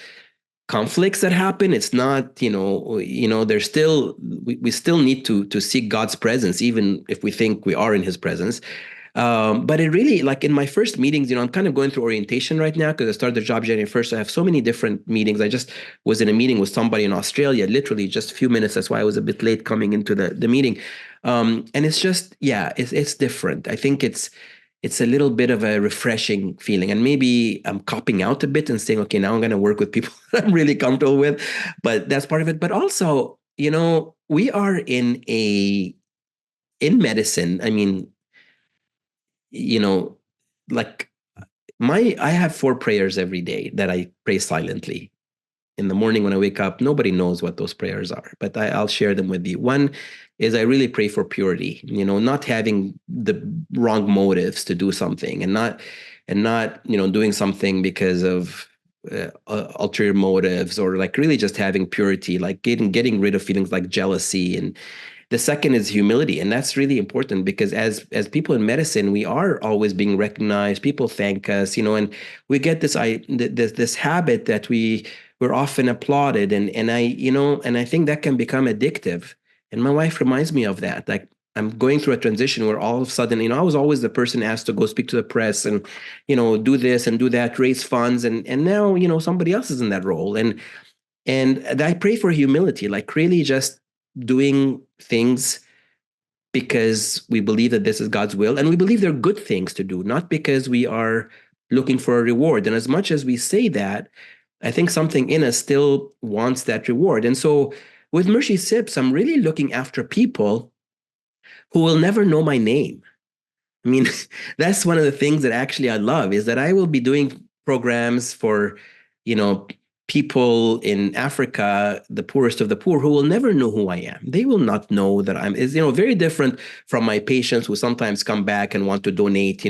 conflicts that happen. It's not, there's still we still need to seek God's presence, even if we think we are in His presence. But it really, like in my first meetings, I'm kind of going through orientation right now because I started the job January 1st. So I have so many different meetings. I just was in a meeting with somebody in Australia, literally just a few minutes. That's why I was a bit late coming into the meeting. And it's just, yeah, it's different. I think it's a little bit of a refreshing feeling. And maybe I'm copping out a bit and saying, okay, now I'm going to work with people I'm really comfortable with. But that's part of it. But also, we are in medicine. I mean, you know, like I have four prayers every day that I pray silently. In the morning when I wake up, nobody knows what those prayers are, but I'll share them with you. One is I really pray for purity, not having the wrong motives to do something, and not doing something because of ulterior motives, or like really just having purity, like getting rid of feelings like jealousy. And the second is humility, and that's really important because as people in medicine, we are always being recognized. People thank us, and we get this habit that we're often applauded, and I think that can become addictive. And my wife reminds me of that. Like, I'm going through a transition where all of a sudden, I was always the person asked to go speak to the press and, do this and do that, raise funds, and now, somebody else is in that role. And I pray for humility, like really just doing things because we believe that this is God's will, and we believe they're good things to do, not because we are looking for a reward. And as much as we say that, I think something in us still wants that reward. And so with Mercy Sips, I'm really looking after people who will never know my name. I mean, that's one of the things that actually I love, is that I will be doing programs for, you know, people in Africa, the poorest of the poor, who will never know who I am. They will not know that is, very different from my patients who sometimes come back and want to donate,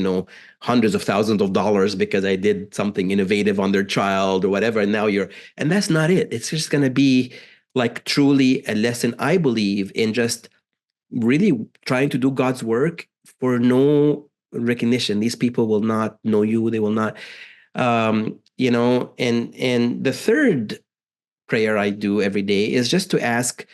hundreds of thousands of dollars because I did something innovative on their child or whatever. And that's not it. It's just going to be like truly a lesson, I believe, in just really trying to do God's work for no recognition. These people will not know you. They will not. And the third prayer I do every day is just to ask,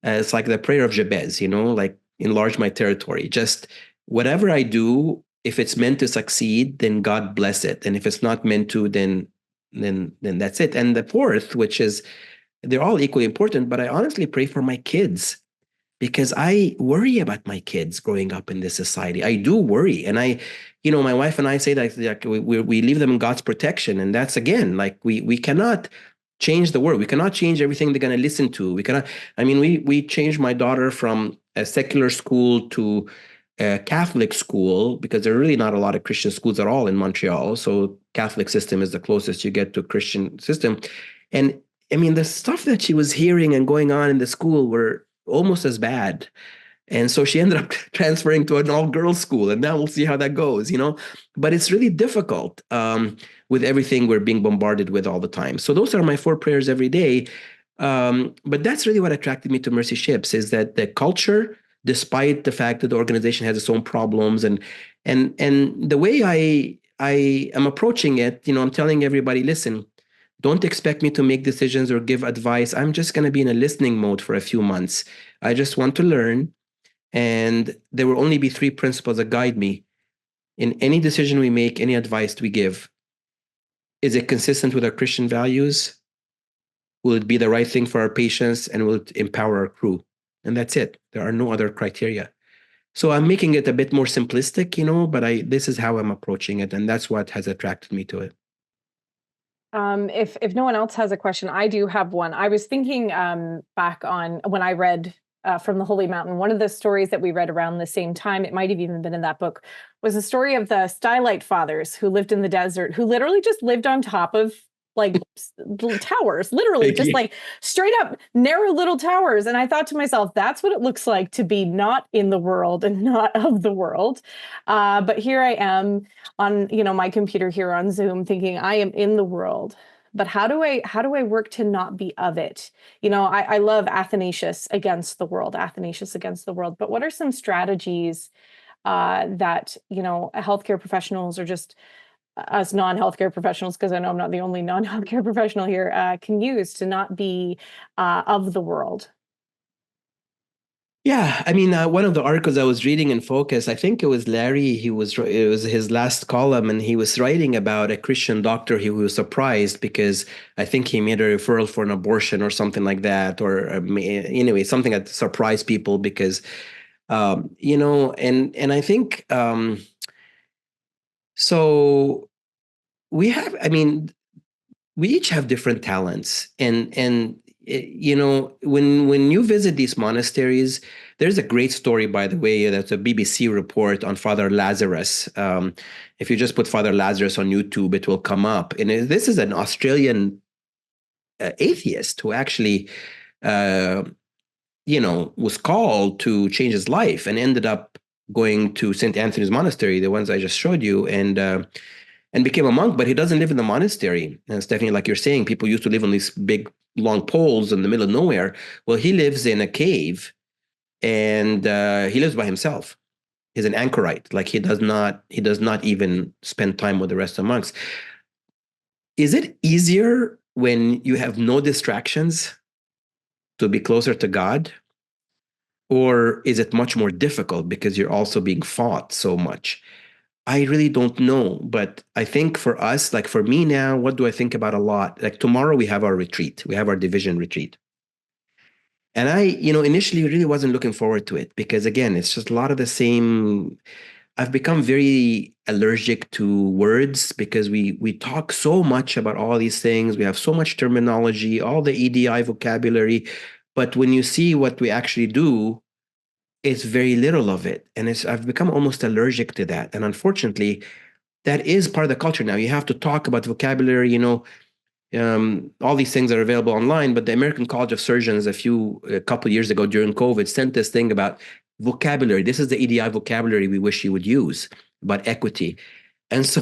it's like the prayer of Jabez, like enlarge my territory. Just whatever I do, if it's meant to succeed, then God bless it. And if it's not meant to, then that's it. And the fourth, which is they're all equally important, but I honestly pray for my kids because I worry about my kids growing up in this society. I do worry. And my wife and I say that like, we leave them in God's protection. And that's again, like we cannot change the world. We cannot change everything they're going to listen to. We cannot, I mean, we changed my daughter from a secular school to a Catholic school because there are really not a lot of Christian schools at all in Montreal. So Catholic system is the closest you get to a Christian system. And I mean, the stuff that she was hearing and going on in the school were almost as bad. And so she ended up transferring to an all-girls school, and now we'll see how that goes. But it's really difficult with everything we're being bombarded with all the time. So those are my four prayers every day. But that's really what attracted me to Mercy Ships is that the culture, despite the fact that the organization has its own problems, and the way I am approaching it, I'm telling everybody, listen, don't expect me to make decisions or give advice. I'm just going to be in a listening mode for a few months. I just want to learn. And there will only be three principles that guide me in any decision we make, any advice we give. Is it consistent with our Christian values? Will it be the right thing for our patients? And will it empower our crew? And that's it. There are no other criteria. So I'm making it a bit more simplistic, but this is how I'm approaching it. And that's what has attracted me to it. If no one else has a question, I do have one. I was thinking back on when I read from the Holy Mountain. One of the stories that we read around the same time, it might have even been in that book, was the story of the Stylite fathers who lived in the desert, who literally just lived on top of like towers, literally just like straight up narrow little towers. And I thought to myself, that's what it looks like to be not in the world and not of the world. But here I am on, my computer here on Zoom thinking I am in the world. But how do I work to not be of it? I love Athanasius against the world, Athanasius against the world. But what are some strategies that, healthcare professionals or just us non-healthcare professionals, because I know I'm not the only non-healthcare professional here, can use to not be of the world? Yeah, I mean, one of the articles I was reading in Focus, I think it was Larry. It was his last column, and he was writing about a Christian doctor who was surprised because I think he made a referral for an abortion or something like that, or anyway, something that surprised people because, and I think so. I mean, we each have different talents, and when you visit these monasteries, there's a great story, by the way, that's a BBC report on Father Lazarus. If you just put Father Lazarus on YouTube, it will come up. And this is an Australian atheist who actually was called to change his life and ended up going to St. Anthony's Monastery, the ones I just showed you, and became a monk. But he doesn't live in the monastery. And Stephanie, like you're saying, people used to live on these big long poles in the middle of nowhere. Well, he lives in a cave, and he lives by himself. He's an anchorite. Like he does not even spend time with the rest of the monks. Is it easier when you have no distractions to be closer to God? Or is it much more difficult because you're also being fought so much? I really don't know, but I think for us, like for me now, what do I think about a lot? Like tomorrow we have our retreat, we have our division retreat. And I, initially really wasn't looking forward to it because again, it's just a lot of the same. I've become very allergic to words because we talk so much about all these things. We have so much terminology, all the EDI vocabulary. But when you see what we actually do, it's very little of it. And I've become almost allergic to that. And unfortunately, that is part of the culture now. You have to talk about vocabulary, all these things are available online. But the American College of Surgeons, a couple of years ago during COVID, sent this thing about vocabulary. This is the EDI vocabulary we wish you would use about equity. And so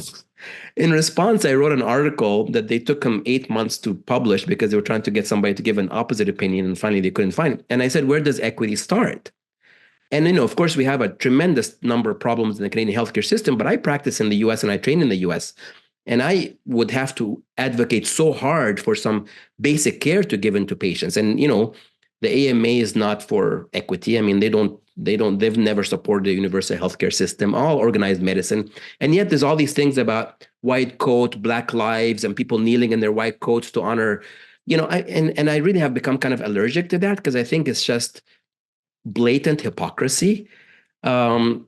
in response, I wrote an article that they took them 8 months to publish because they were trying to get somebody to give an opposite opinion. And finally, they couldn't find it. And I said, where does equity start? And, of course, we have a tremendous number of problems in the Canadian healthcare system, but I practice in the US and I train in the US. And I would have to advocate so hard for some basic care to give into patients. And, the AMA is not for equity. I mean, they've never supported the universal healthcare system, all organized medicine. And yet there's all these things about white coat, black lives, and people kneeling in their white coats to honor, and I really have become kind of allergic to that because I think it's just blatant hypocrisy. Um,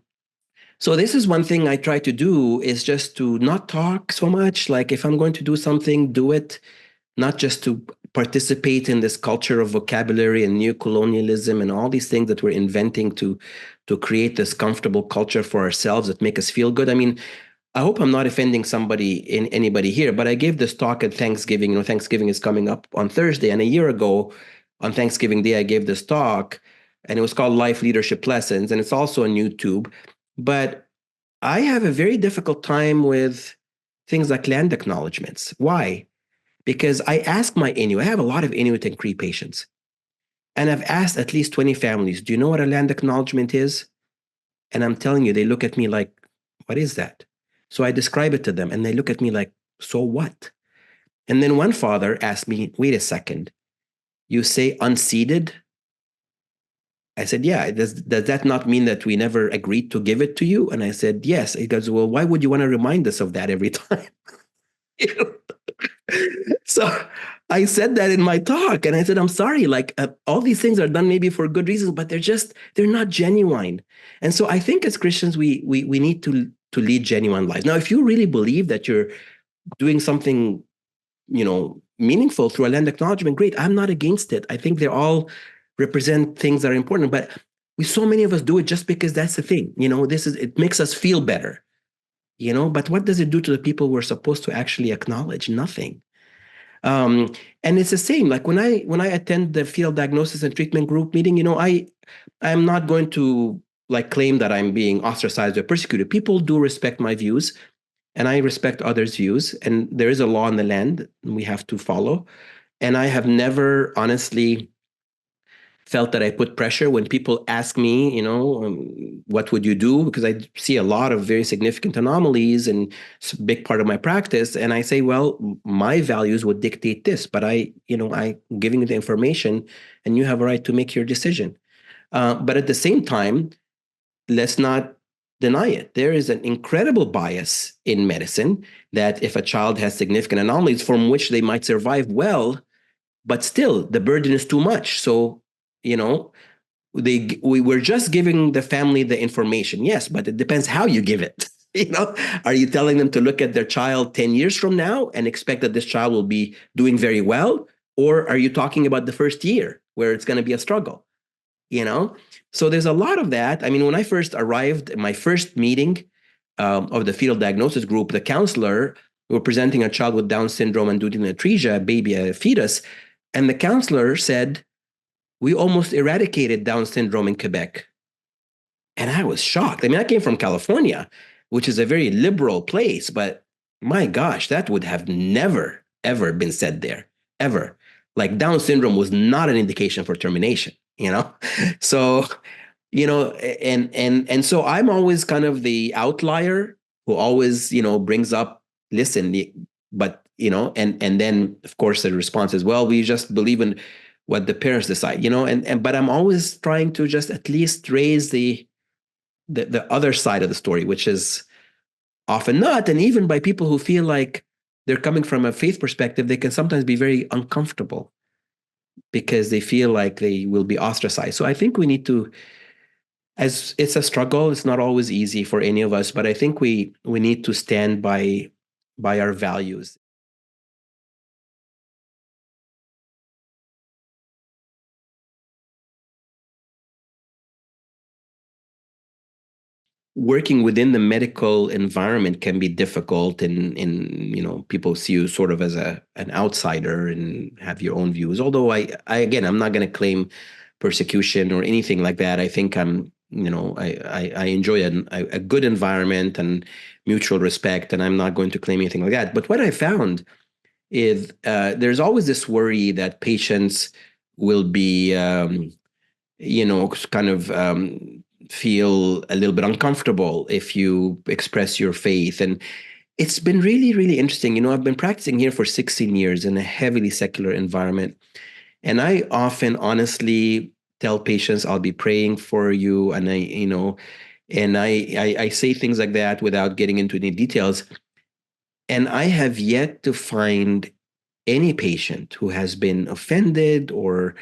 so this is one thing I try to do is just to not talk so much. Like if I'm going to do something, do it, not just to participate in this culture of vocabulary and neo-colonialism and all these things that we're inventing to create this comfortable culture for ourselves that make us feel good. I mean, I hope I'm not offending anybody here, but I gave this talk at Thanksgiving. Thanksgiving is coming up on Thursday, and a year ago on Thanksgiving Day, I gave this talk, and it was called Life Leadership Lessons, and it's also on YouTube. But I have a very difficult time with things like land acknowledgements. Why? Because I ask my Inuit, I have a lot of Inuit and Cree patients, and I've asked at least 20 families, do you know what a land acknowledgement is? And I'm telling you, they look at me like, what is that? So I describe it to them, and they look at me like, so what? And then one father asked me, wait a second, you say unceded? I said, yeah, does that not mean that we never agreed to give it to you? And I said, yes. He goes, well, why would you want to remind us of that every time? So I said that in my talk, and I said, I'm sorry, like all these things are done maybe for good reasons, but they're not genuine. And so I think as Christians, we need to lead genuine lives. Now, if you really believe that you're doing something, meaningful through a land acknowledgement, great. I'm not against it. I think they all represent things that are important, but so many of us do it just because that's the thing. It makes us feel better. But what does it do to the people we're supposed to actually acknowledge? Nothing. And it's the same. Like when I attend the field diagnosis and treatment group meeting, I'm not going to like claim that I'm being ostracized or persecuted. People do respect my views, and I respect others' views. And there is a law in the land we have to follow. And I have never honestly felt that I put pressure when people ask me, what would you do? Because I see a lot of very significant anomalies, and it's a big part of my practice. And I say, well, my values would dictate this, but I'm giving you the information, and you have a right to make your decision. But at the same time, let's not deny it. There is an incredible bias in medicine that if a child has significant anomalies from which they might survive well, but still the burden is too much. So, we were just giving the family the information. Yes, but it depends how you give it. Are you telling them to look at their child 10 years from now and expect that this child will be doing very well? Or are you talking about the first year where it's going to be a struggle? So there's a lot of that. I mean, when I first arrived in my first meeting of the fetal diagnosis group, the counselor, we were presenting a child with Down syndrome and duodenal atresia, a baby, a fetus, and the counselor said, we almost eradicated Down syndrome in Quebec. And I was shocked. I mean, I came from California, which is a very liberal place, but my gosh, that would have never, ever been said there, ever. Like Down syndrome was not an indication for termination, So, and so I'm always kind of the outlier who always, brings up, listen, but, and then of course the response is, well, we just believe in what the parents decide, but I'm always trying to just at least raise the other side of the story, which is often not. And even by people who feel like they're coming from a faith perspective, they can sometimes be very uncomfortable because they feel like they will be ostracized. So I think we need to, as it's a struggle, it's not always easy for any of us, but I think we need to stand by our values. Working within the medical environment can be difficult, and people see you sort of as an outsider and have your own views. Although I again, I'm not going to claim persecution or anything like that. I think I enjoy a good environment and mutual respect, and I'm not going to claim anything like that. But what I found is there's always this worry that patients will be kind of feel a little bit uncomfortable if you express your faith. And It's been really, really interesting. I've been practicing here for 16 years in a heavily secular environment. And I often honestly tell patients I'll be praying for you. And I say things like that without getting into any details. And I have yet to find any patient who has been offended or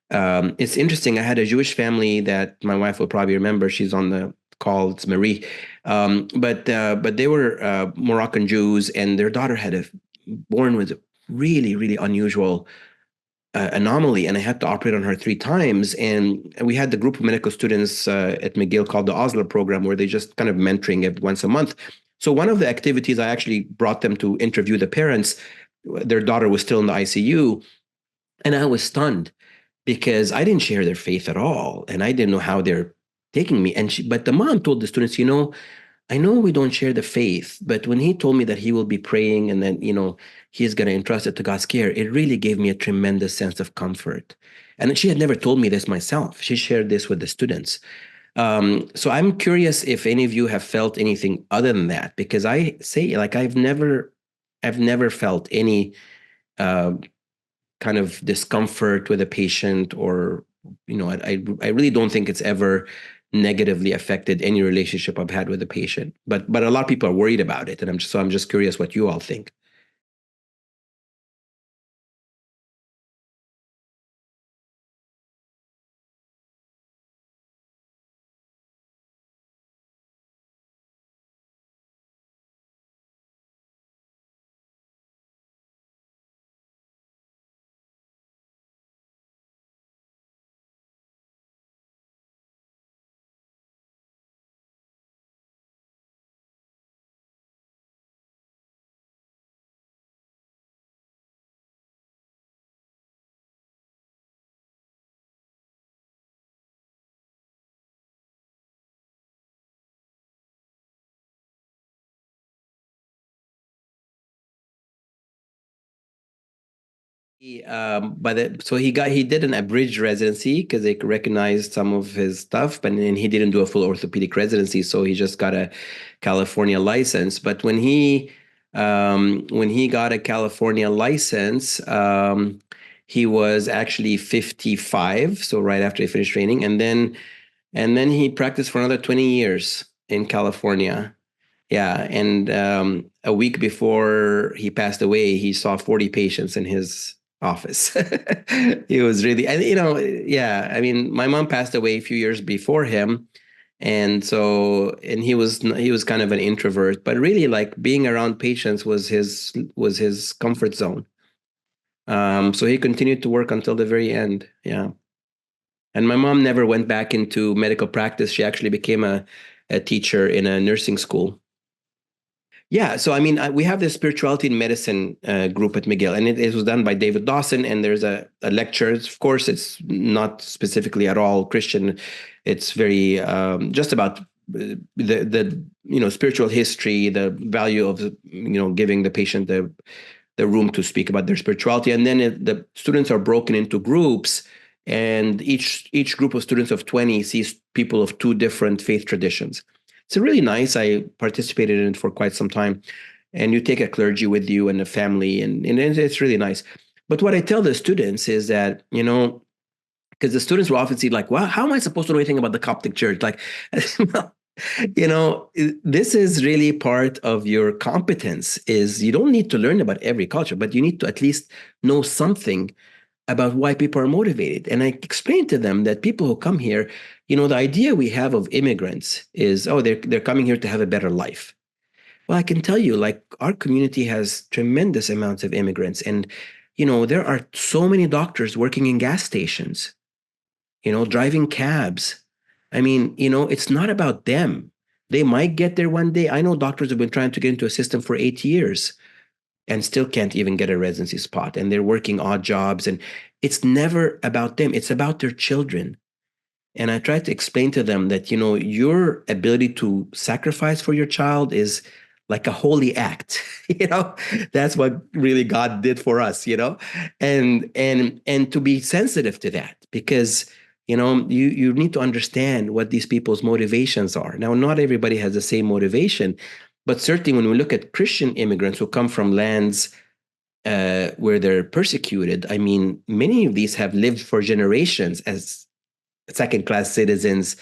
it's interesting. I had a Jewish family that my wife will probably remember. She's on the call. It's Marie, but they were Moroccan Jews, and their daughter had born with a really, really unusual anomaly, and I had to operate on her 3 times. And we had the group of medical students at McGill called the Osler program, where they just kind of mentoring it once a month. So one of the activities, I actually brought them to interview the parents. Their daughter was still in the ICU, and I was stunned because I didn't share their faith at all, and I didn't know how they're taking me. But the mom told the students, I know we don't share the faith, but when he told me that he will be praying and then, he's going to entrust it to God's care, it really gave me a tremendous sense of comfort. And she had never told me this myself. She shared this with the students. So I'm curious if any of you have felt anything other than that, because I say, like, I've never felt any uh, kind of discomfort with a patient, or I really don't think it's ever negatively affected any relationship I've had with a patient. But a lot of people are worried about it, and I'm just curious what you all think. He did an abridged residency because they recognized some of his stuff, but then he didn't do a full orthopedic residency, so he just got a California license. But when he got a California license, he was actually 55, so right after he finished training, and then he practiced for another 20 years in California. Yeah, and a week before he passed away, he saw 40 patients in his office. He was really, and yeah. I mean, my mom passed away a few years before him, and he was kind of an introvert, but really, like, being around patients was his comfort zone. So he continued to work until the very end. Yeah, and my mom never went back into medical practice. She actually became a teacher in a nursing school. Yeah, so I mean, we have this spirituality in medicine group at McGill, and it was done by David Dawson. And there's a lecture. Of course, it's not specifically at all Christian. It's very just about the spiritual history, the value of giving the patient the room to speak about their spirituality. And then the students are broken into groups, and each group of students of 20 sees people of 2 different faith traditions. It's really nice. I participated in it for quite some time. And you take a clergy with you and a family, and it's really nice. But what I tell the students is that, because the students will often see, like, well, how am I supposed to know anything about the Coptic Church? Like, well, this is really part of your competence. Is you don't need to learn about every culture, but you need to at least know something about why people are motivated. And I explained to them that people who come here, the idea we have of immigrants is, oh, they're coming here to have a better life. Well, I can tell you, like, our community has tremendous amounts of immigrants, and there are so many doctors working in gas stations, driving cabs. I mean, it's not about them. They might get there one day. I know doctors have been trying to get into a system for 8 years and still can't even get a residency spot, and they're working odd jobs, and it's never about them. It's about their children. And I try to explain to them that, your ability to sacrifice for your child is like a holy act. That's what really God did for us, and to be sensitive to that, because you need to understand what these people's motivations are. Now, not everybody has the same motivation, But certainly when we look at Christian immigrants who come from lands where they're persecuted, I mean, many of these have lived for generations as second-class citizens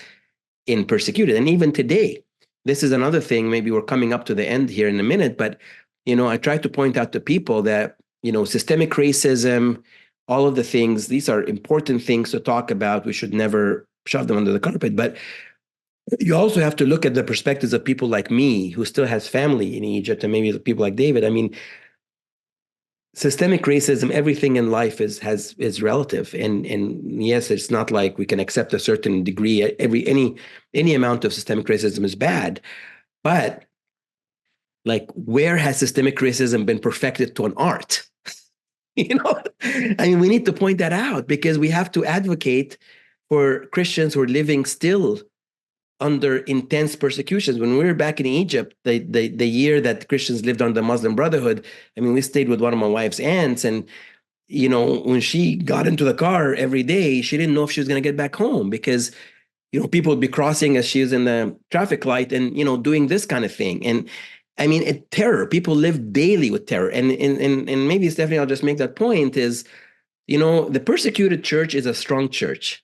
in persecuted. And even today, this is another thing, maybe we're coming up to the end here in a minute, but, I try to point out to people that, systemic racism, all of the things, these are important things to talk about. We should never shove them under the carpet. But you also have to look at the perspectives of people like me who still has family in Egypt, and maybe people like David. I mean, systemic racism, everything in life is relative, and yes, it's not like we can accept a certain degree. Any amount of systemic racism is bad, but like, where has systemic racism been perfected to an art? I mean, we need to point that out, because we have to advocate for Christians who are living still under intense persecutions. When we were back in Egypt, the year that Christians lived under the Muslim Brotherhood, I mean, we stayed with one of my wife's aunts, and when she got into the car every day, she didn't know if she was going to get back home, because people would be crossing as she was in the traffic light, and doing this kind of thing. And I mean, terror. People live daily with terror, and maybe, Stephanie, I'll just make that point is, the persecuted church is a strong church.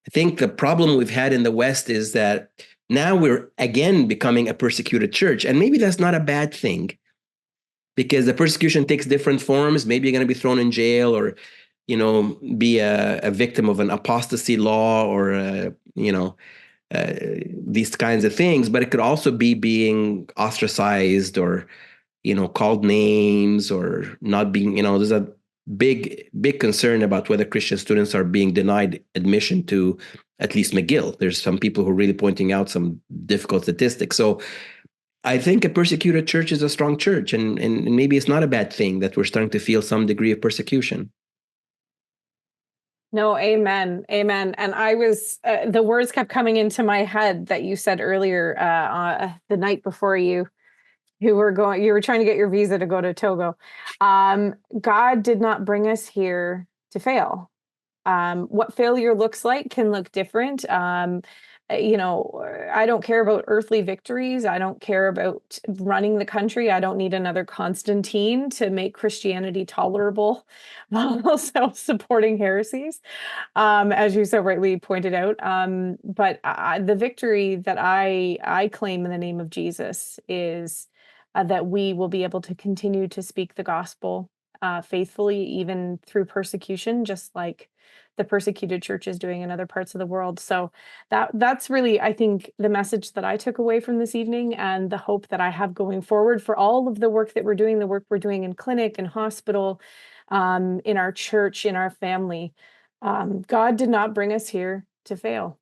I think the problem we've had in the West is that now we're again becoming a persecuted church. And maybe that's not a bad thing, because the persecution takes different forms. Maybe you're going to be thrown in jail, or, be a victim of an apostasy law, or, these kinds of things. But it could also be being ostracized, or, called names, or not being, there's a big concern about whether Christian students are being denied admission to at least McGill. There's some people who are really pointing out some difficult statistics. So I think a persecuted church is a strong church, and maybe it's not a bad thing that we're starting to feel some degree of persecution. No, amen. Amen. And I was, the words kept coming into my head that you said earlier, the night before you were trying to get your visa to go to Togo. God did not bring us here to fail. What failure looks like can look different. I don't care about earthly victories. I don't care about running the country. I don't need another Constantine to make Christianity tolerable while also supporting heresies, as you so rightly pointed out. But the victory that I claim in the name of Jesus is that we will be able to continue to speak the gospel faithfully, even through persecution, just like the persecuted church is doing in other parts of the world. So that's really, I think, the message that I took away from this evening, and the hope that I have going forward for all of the work that we're doing, the work we're doing in clinic and hospital, in our church, in our family. God did not bring us here to fail.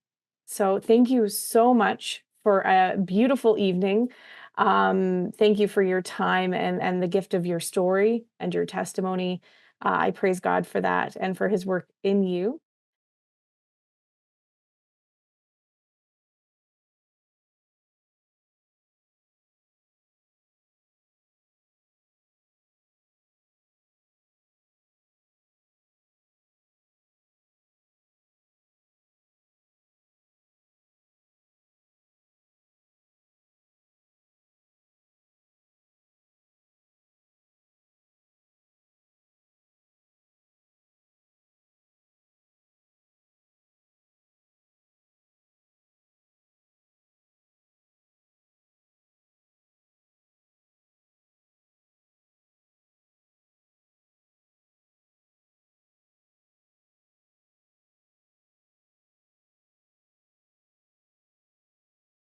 So thank you so much for a beautiful evening. Thank you for your time and the gift of your story and your testimony. I praise God for that and for his work in you.